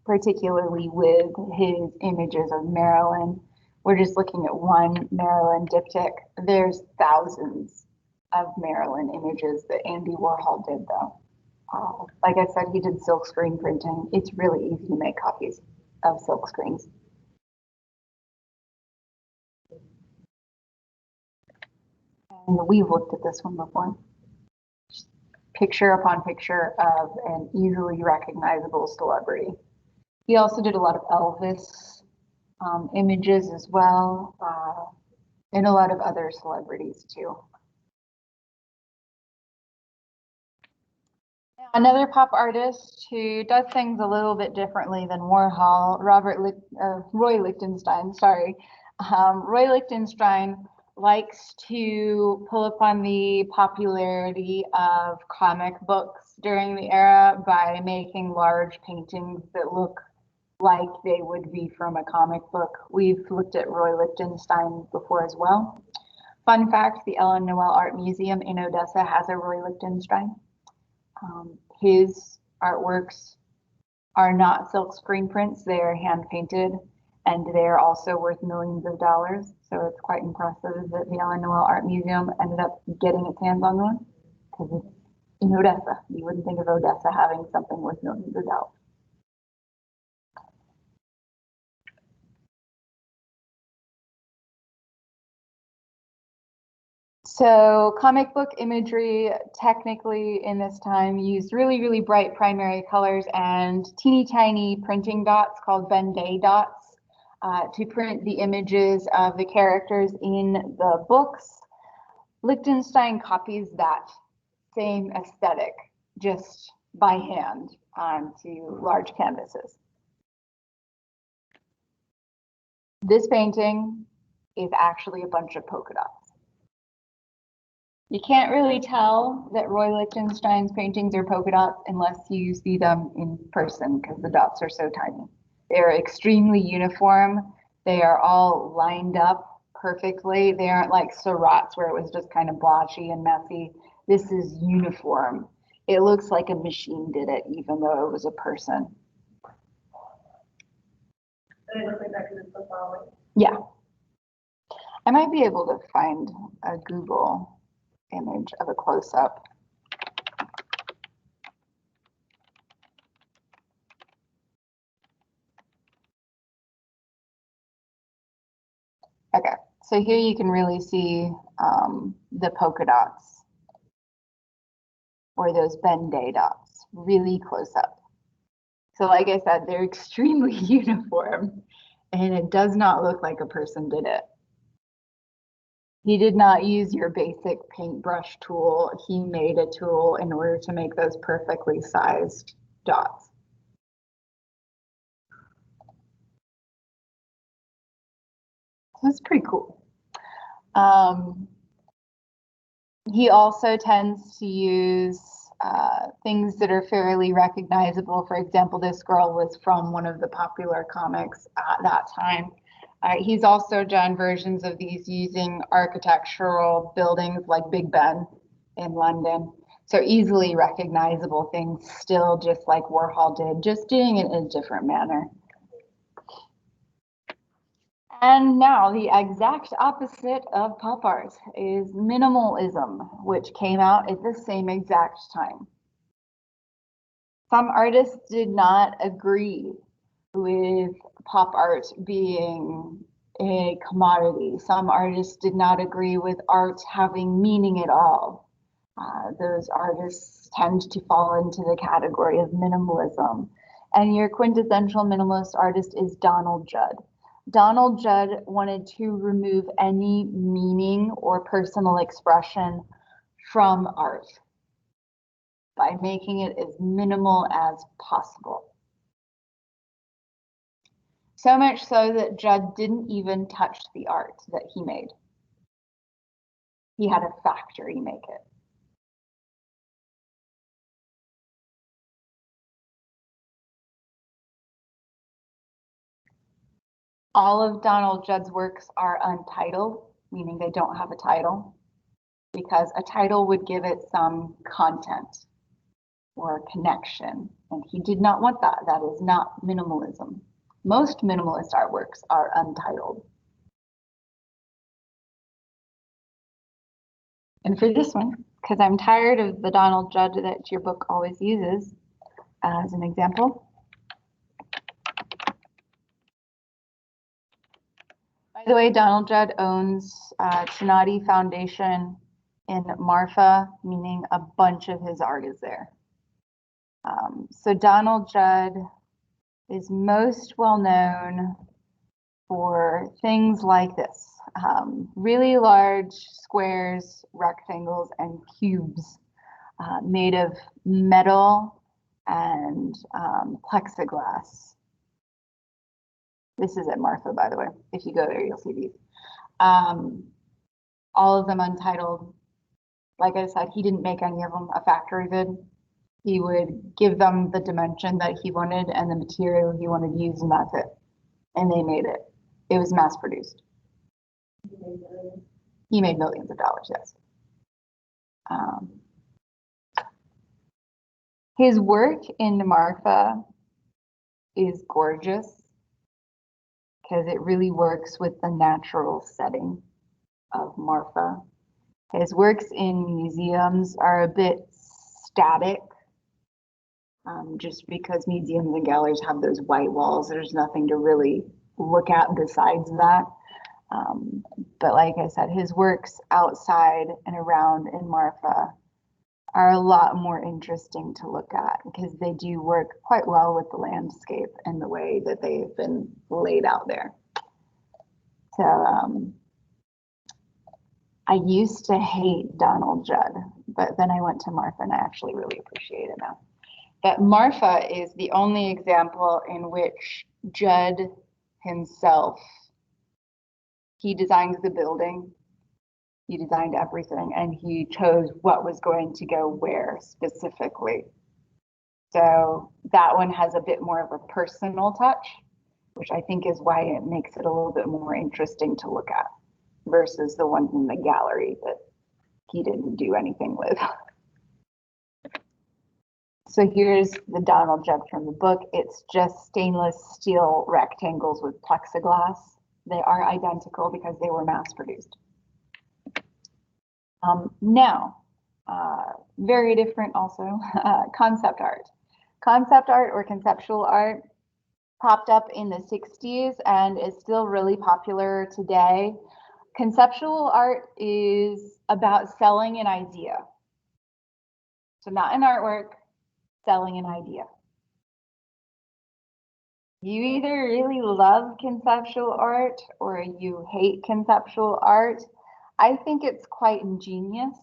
particularly with his images of Marilyn. We're just looking at one Marilyn diptych. There's thousands of Marilyn images that Andy Warhol did, though. Like I said, he did silk screen printing. It's really easy to make copies of silk screens. And we've looked at this one before. Just picture upon picture of an easily recognizable celebrity. He also did a lot of Elvis images as well, and a lot of other celebrities too. Another pop artist who does things a little bit differently than Warhol, Roy Lichtenstein, sorry. Roy Lichtenstein likes to pull upon the popularity of comic books during the era by making large paintings that look like they would be from a comic book. We've looked at Roy Lichtenstein before as well. Fun fact, the Ellen Noel Art Museum in Odessa has a Roy Lichtenstein. His artworks are not silk screen prints, they are hand painted, and they are also worth millions of dollars. So it's quite impressive that the Ellen Noel Art Museum ended up getting its hands on one, because it's in Odessa. You wouldn't think of Odessa having something worth millions of dollars. So comic book imagery technically in this time used really, really bright primary colors and teeny tiny printing dots called Ben-Day dots to print the images of the characters in the books. Lichtenstein copies that same aesthetic just by hand onto large canvases. This painting is actually a bunch of polka dots. You can't really tell that Roy Lichtenstein's paintings are polka dots unless you see them in person because the dots are so tiny. They're extremely uniform. They are all lined up perfectly. They aren't like Seurat's where it was just kind of blotchy and messy. This is uniform. It looks like a machine did it, even though it was a person. And it looks like that because it's so far away. Yeah. I might be able to find a Google image of a close-up. Okay, so here you can really see the polka dots or those Ben-Day dots really close up. So like I said, they're extremely uniform and it does not look like a person did it. He did not use your basic paintbrush tool. He made a tool in order to make those perfectly sized dots. That's pretty cool. He also tends to use things that are fairly recognizable. For example, this girl was from one of the popular comics at that time. He's also done versions of these using architectural buildings like Big Ben in London. So easily recognizable things, still just like Warhol did, just doing it in a different manner. And now the exact opposite of pop art is minimalism, which came out at the same exact time. Some artists did not agree with pop art being a commodity. Some artists did not agree with art having meaning at all. Those artists tend to fall into the category of minimalism. And your quintessential minimalist artist is Donald Judd. Donald Judd wanted to remove any meaning or personal expression from art by making it as minimal as possible. So much so that Judd didn't even touch the art that he made. He had a factory make it. All of Donald Judd's works are untitled, meaning they don't have a title, because a title would give it some content. or connection. And he did not want that. That is not minimalism. Most minimalist artworks are untitled. And for this one, because I'm tired of the Donald Judd that your book always uses as an example. By the way, Donald Judd owns Trinati Foundation in Marfa, meaning a bunch of his art is there. So Donald Judd is most well known for things like this. Really large squares, rectangles, and cubes made of metal and plexiglass. This is at Marfa, by the way. If you go there, you'll see these. All of them untitled. Like I said, he didn't make any of them a factory vid. He would give them the dimension that he wanted and the material he wanted to use, and that's it. And they made it. It was mass produced. He made millions of dollars, yes. His work in Marfa is gorgeous because it really works with the natural setting of Marfa. His works in museums are a bit static, just because museums and galleries have those white walls. There's nothing to really look at besides that. But like I said, his works outside and around in Marfa are a lot more interesting to look at because they do work quite well with the landscape and the way that they've been laid out there. So I used to hate Donald Judd, but then I went to Marfa and I actually really appreciate it now. But Marfa is the only example in which Judd himself, he designed the building, he designed everything, and he chose what was going to go where specifically. So that one has a bit more of a personal touch, which I think is why it makes it a little bit more interesting to look at versus the ones in the gallery that he didn't do anything with. So here's the Donald Judd from the book. It's just stainless steel rectangles with plexiglass. They are identical because they were mass produced. Now, very different also, concept art. Concept art or conceptual art popped up in the 60s and is still really popular today. Conceptual art is about selling an idea. So not an artwork, selling an idea. You either really love conceptual art or you hate conceptual art. I think it's quite ingenious.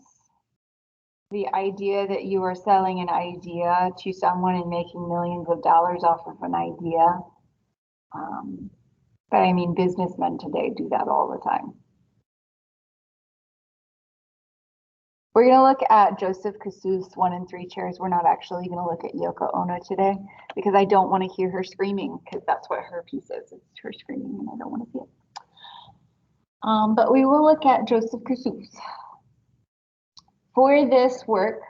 The idea that you are selling an idea to someone and making millions of dollars off of an idea. But I mean, businessmen today do that all the time. We're going to look at Joseph Kosuth's 1 and 3 chairs. We're not actually going to look at Yoko Ono today because I don't want to hear her screaming because that's what her piece is. It's her screaming and I don't want to see it. But we will look at Joseph Kosuth. For this work,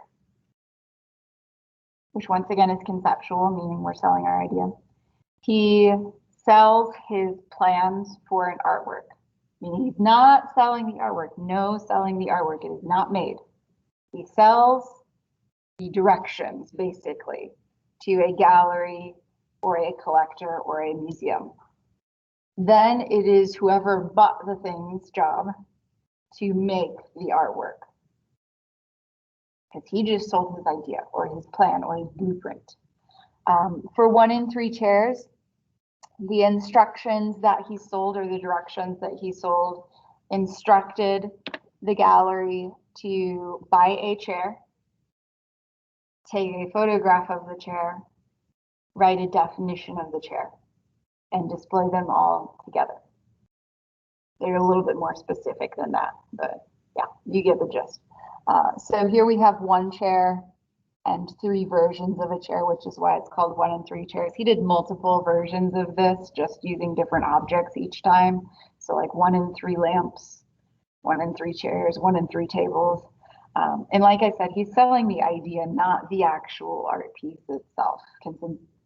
which once again is conceptual, meaning we're selling our idea, he sells his plans for an artwork. Meaning he's not selling the artwork. No selling the artwork. It is not made. He sells the directions, basically, to a gallery or a collector or a museum. Then it is whoever bought the thing's job to make the artwork. Because he just sold his idea or his plan or his blueprint. For 1 and 3 chairs, the instructions that he sold or the directions that he sold instructed the gallery to buy a chair, take a photograph of the chair, write a definition of the chair, and display them all together. They're a little bit more specific than that, but yeah, you get the gist. So here we have 1 chair and 3 versions of a chair, which is why it's called 1 and 3 chairs. He did multiple versions of this, just using different objects each time. So like 1 and 3 lamps, 1 and 3 chairs, 1 and 3 tables. And like I said, he's selling the idea, not the actual art piece itself.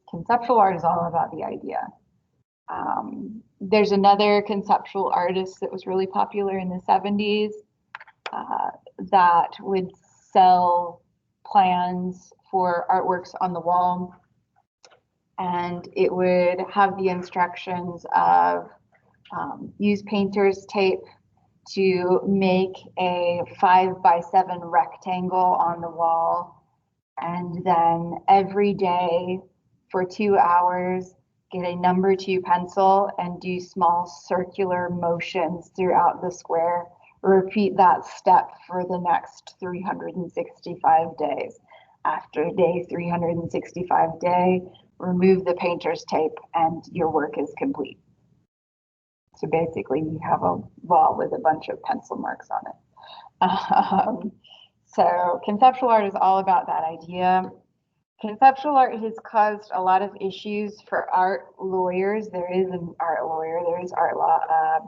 Conceptual art is all about the idea. There's another conceptual artist that was really popular in the 70s that would sell plans for artworks on the wall. And it would have the instructions of use painter's tape to make a 5x7 rectangle on the wall. And then every day for 2 hours, get a number 2 pencil and do small circular motions throughout the square. Repeat that step for the next 365 days. After day 365 remove the painter's tape and your work is complete. So basically you have a wall with a bunch of pencil marks on it. So conceptual art is all about that idea. Conceptual art has caused a lot of issues for art lawyers. There is an art lawyer, there is art law,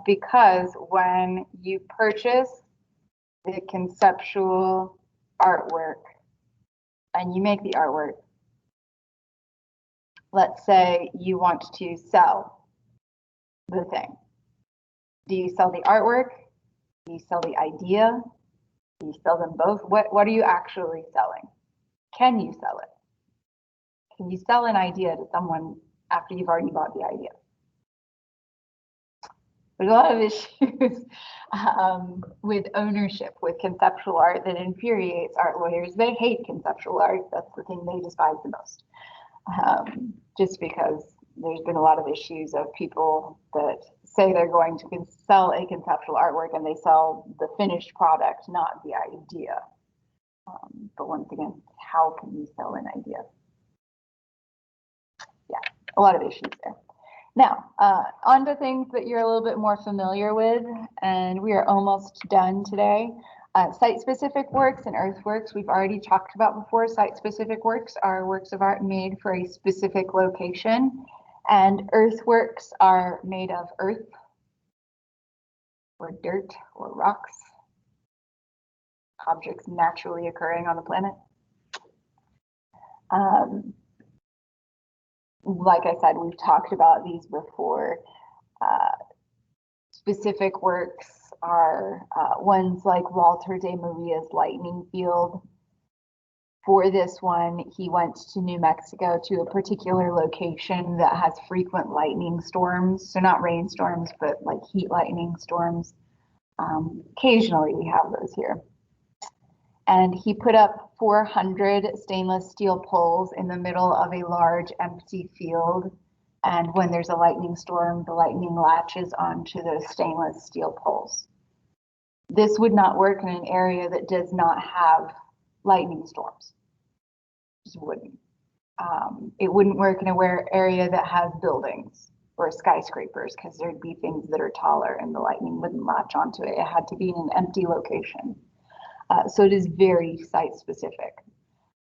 because when you purchase the conceptual artwork and you make the artwork, let's say you want to sell the thing. Do you sell the artwork? Do you sell the idea? Do you sell them both? What are you actually selling? Can you sell it? Can you sell an idea to someone after you've already bought the idea? There's a lot of issues with ownership, with conceptual art that infuriates art lawyers. They hate conceptual art. That's the thing they despise the most. Just because there's been a lot of issues of people that say they're going to sell a conceptual artwork and they sell the finished product, not the idea. But once again, how can you sell an idea? Yeah, a lot of issues there. Now, on to things that you're a little bit more familiar with, and we are almost done today. Site-specific works and earthworks, we've already talked about before. Site-specific works are works of art made for a specific location, and earthworks are made of earth or dirt or rocks, objects naturally occurring on the planet. Like I said, we've talked about these before. Specific works are ones like Walter de Maria's lightning field. For this one, he went to New Mexico to a particular location that has frequent lightning storms. So not rainstorms, but like heat lightning storms. Occasionally we have those here. And he put up 400 stainless steel poles in the middle of a large empty field. And when there's a lightning storm, the lightning latches onto those stainless steel poles. This would not work in an area that does not have lightning storms. Just wouldn't. It wouldn't work in an area that has buildings or skyscrapers, because there'd be things that are taller and the lightning wouldn't latch onto it. It had to be in an empty location. So it is very site specific.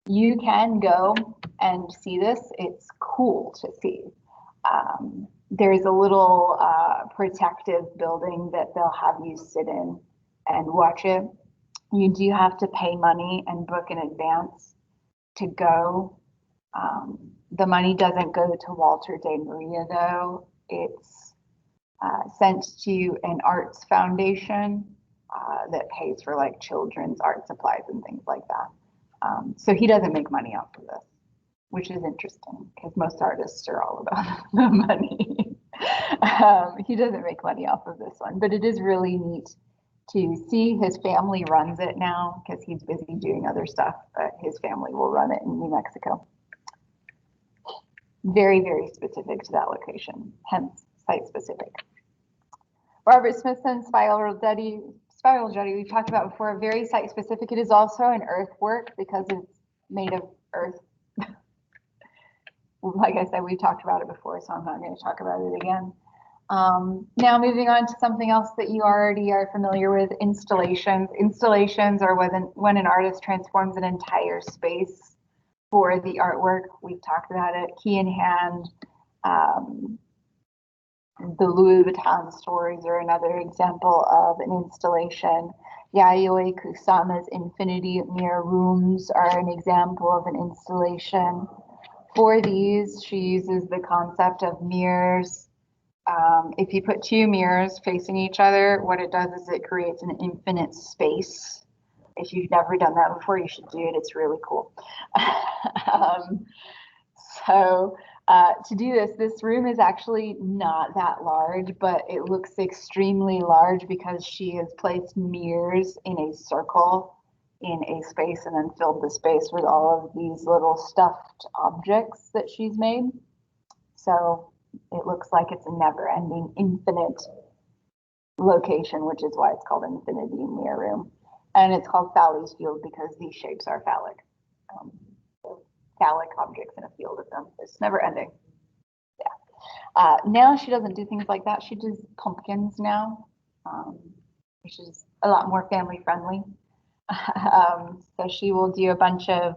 You can go and see this. It's cool to see. There's a little protective building that they'll have you sit in and watch it. You do have to pay money and book in advance to go. The money doesn't go to Walter de Maria though. It's sent to an arts foundation that pays for like children's art supplies and things like that. So he doesn't make money off of this, which is interesting because most artists are all about the money. He doesn't make money off of this one, but it is really neat to see. His family runs it now because he's busy doing other stuff, but his family will run it in New Mexico. Very, very specific to that location, hence site specific. Robert Smithson's spiral jetty, we've talked about before, very site specific. It is also an earthwork because it's made of earth. Like I said, we've talked about it before, so I'm not going to talk about it again. Now moving on to something else that you already are familiar with, installations. Installations are when an artist transforms an entire space for the artwork. We've talked about it, key in hand. The Louis Vuitton stores are another example of an installation. Yayoi Kusama's Infinity Mirror Rooms are an example of an installation. For these, she uses the concept of mirrors. If you put two mirrors facing each other, what it does is it creates an infinite space. If you've never done that before, you should do it. It's really cool. um, so to do this, this room is actually not that large, but it looks extremely large because she has placed mirrors in a circle in a space and then filled the space with all of these little stuffed objects that she's made. So it looks like it's a never-ending, infinite location, which is why it's called Infinity Mirror Room. And it's called Phalli's Field because these shapes are phallic. Phallic objects in a field of them. It's never ending. Yeah. Now she doesn't do things like that. She does pumpkins now, which is a lot more family friendly. So she will do a bunch of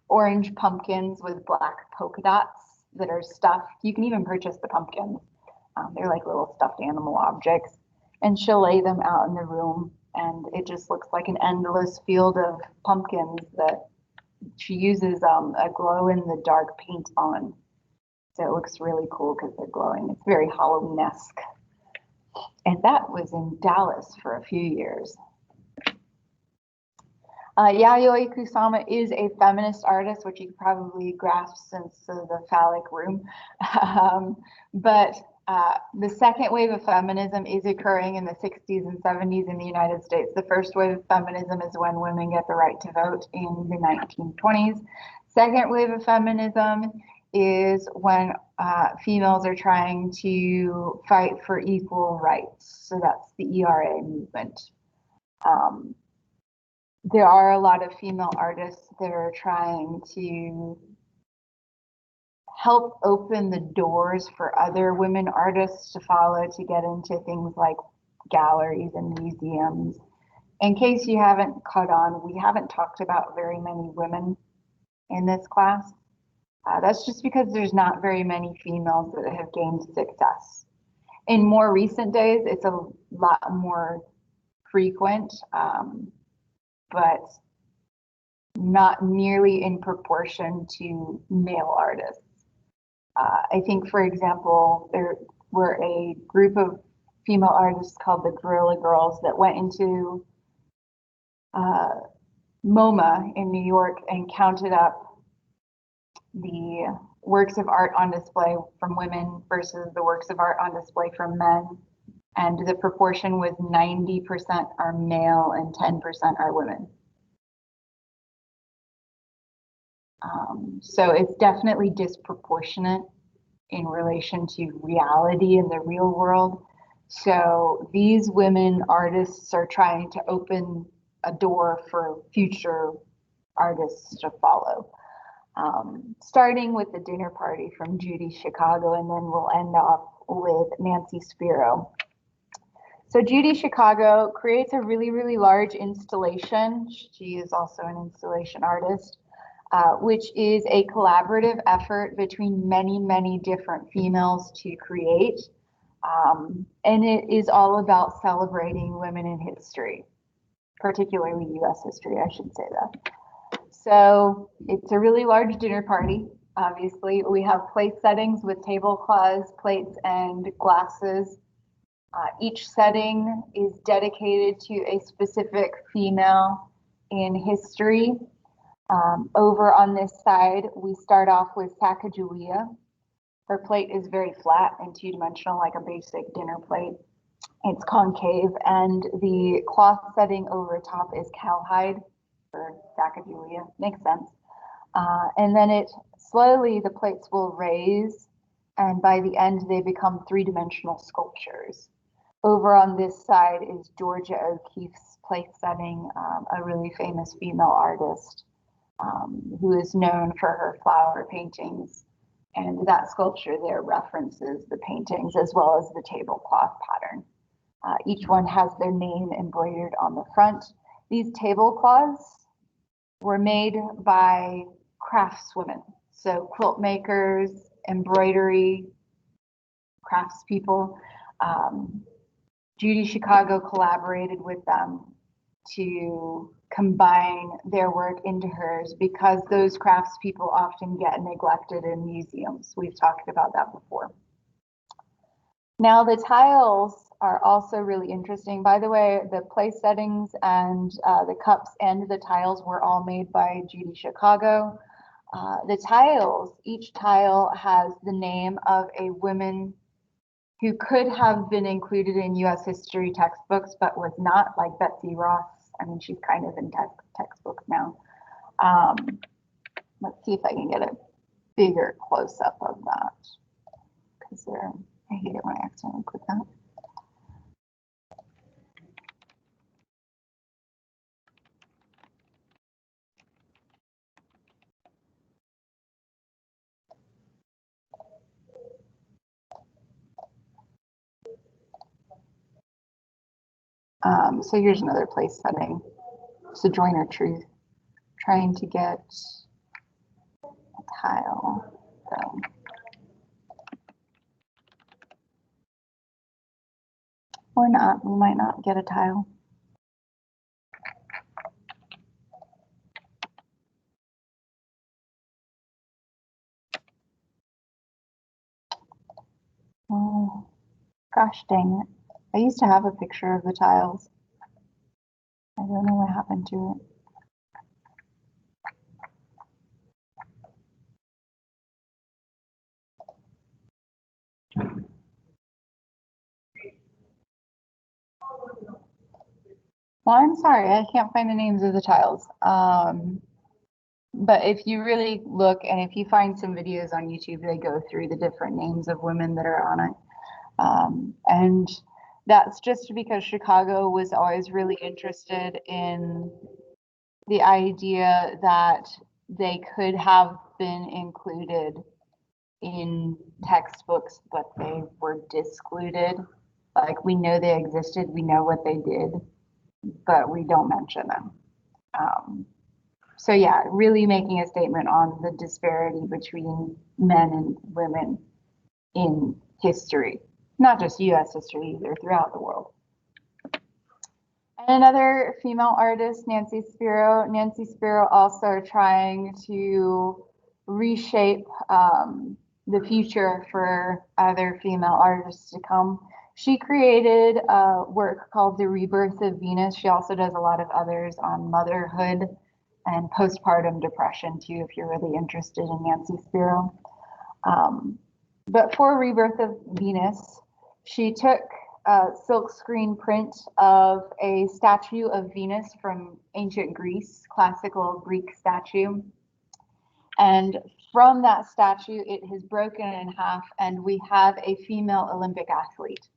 orange pumpkins with black polka dots that are stuffed. You can even purchase the pumpkins. They're like little stuffed animal objects. And she'll lay them out in the room, and it just looks like an endless field of pumpkins that she uses a glow-in-the-dark paint on. So it looks really cool because they're glowing. It's very Halloween-esque. And that was in Dallas for a few years. Yayoi Kusama is a feminist artist, which you could probably grasp since the phallic room. But the second wave of feminism is occurring in the 60s and 70s in the United States. The first wave of feminism is when women get the right to vote in the 1920s. Second wave of feminism is when females are trying to fight for equal rights. So that's the ERA movement. There are a lot of female artists that are trying to help open the doors for other women artists to follow to get into things like galleries and museums. In case you haven't caught on, we haven't talked about very many women in this class. That's just because there's not very many females that have gained success. In more recent days, it's a lot more frequent, but not nearly in proportion to male artists. I think, for example, there were a group of female artists called the Guerrilla Girls that went into MoMA in New York and counted up the works of art on display from women versus the works of art on display from men. And the proportion was 90% are male and 10% are women. So it's definitely disproportionate in relation to reality in the real world. So these women artists are trying to open a door for future artists to follow. Starting with the dinner party from Judy Chicago, and then we'll end off with Nancy Spiro. So Judy Chicago creates a really, really large installation. She is also an installation artist, which is a collaborative effort between many, many different females to create. And it is all about celebrating women in history, particularly US history, I should say that. So it's a really large dinner party. Obviously, we have plate settings with tablecloths, plates, and glasses. Each setting is dedicated to a specific female in history. Over on this side, we start off with Sacagawea. Her plate is very flat and two-dimensional, like a basic dinner plate. It's concave, and the cloth setting over top is cowhide for Sacagawea. Makes sense. And then the plates will raise, and by the end, they become three-dimensional sculptures. Over on this side is Georgia O'Keeffe's plate setting, a really famous female artist who is known for her flower paintings. And that sculpture there references the paintings as well as the tablecloth pattern. Each one has their name embroidered on the front. These tablecloths were made by craftswomen, so quilt makers, embroidery, craftspeople. Judy Chicago collaborated with them to combine their work into hers because those craftspeople often get neglected in museums. We've talked about that before. Now the tiles are also really interesting. By the way, the place settings and the cups and the tiles were all made by Judy Chicago. The tiles, each tile has the name of a woman who could have been included in US history textbooks, but was not, like Betsy Ross. I mean, she's kind of in textbooks now. Let's see if I can get a bigger close-up of that, because I hate it when I accidentally click that. So here's another place setting. Sojourner Truth, trying to get a tile. So. Or not, we might not get a tile. Oh, gosh dang it. I used to have a picture of the tiles. I don't know what happened to it. Well, I'm sorry, I can't find the names of the tiles. But if you really look and if you find some videos on YouTube, they go through the different names of women that are on it. And that's just because Chicago was always really interested in the idea that they could have been included in textbooks, but they were discluded. Like, we know they existed, we know what they did, but we don't mention them. So yeah, really making a statement on the disparity between men and women in history, not just US history either, throughout the world. And another female artist, Nancy Spiro. Nancy Spiro also trying to reshape the future for other female artists to come. She created a work called The Rebirth of Venus. She also does a lot of others on motherhood and postpartum depression too, if you're really interested in Nancy Spiro. But for Rebirth of Venus, she took a silkscreen print of a statue of Venus from ancient Greece, classical Greek statue. And from that statue, it has broken in half, and we have a female Olympic athlete.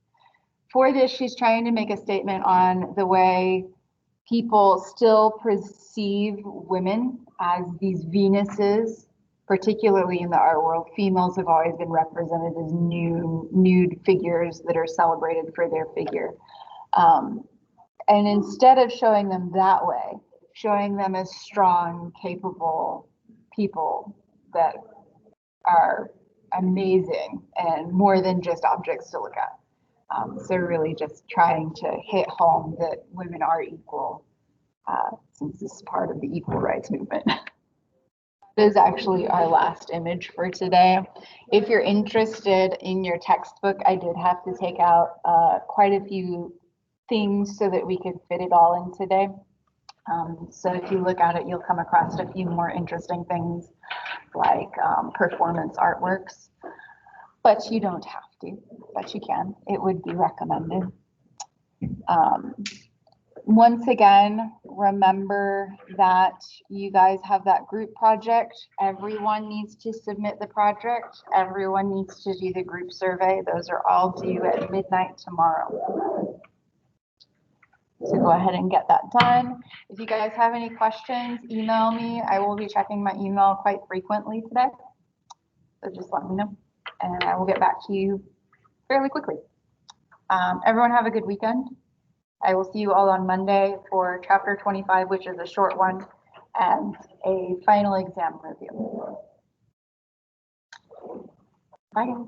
For this, she's trying to make a statement on the way people still perceive women as these Venuses, particularly in the art world. Females have always been represented as nude figures that are celebrated for their figure. And instead of showing them that way, showing them as strong, capable people that are amazing and more than just objects to look at. So really just trying to hit home that women are equal, since this is part of the equal rights movement. This is actually our last image for today. If you're interested in your textbook, I did have to take out quite a few things so that we could fit it all in today. So if you look at it, you'll come across a few more interesting things like performance artworks, but you don't have to, but you can. It would be recommended. Once again, remember that you guys have that group project. Everyone needs to submit the project. Everyone needs to do the group survey. Those are all due at midnight tomorrow. So go ahead and get that done. If you guys have any questions, email me. I will be checking my email quite frequently today. So just let me know and I will get back to you fairly quickly. Everyone have a good weekend. I will see you all on Monday for chapter 25, which is a short one, and a final exam review. Bye.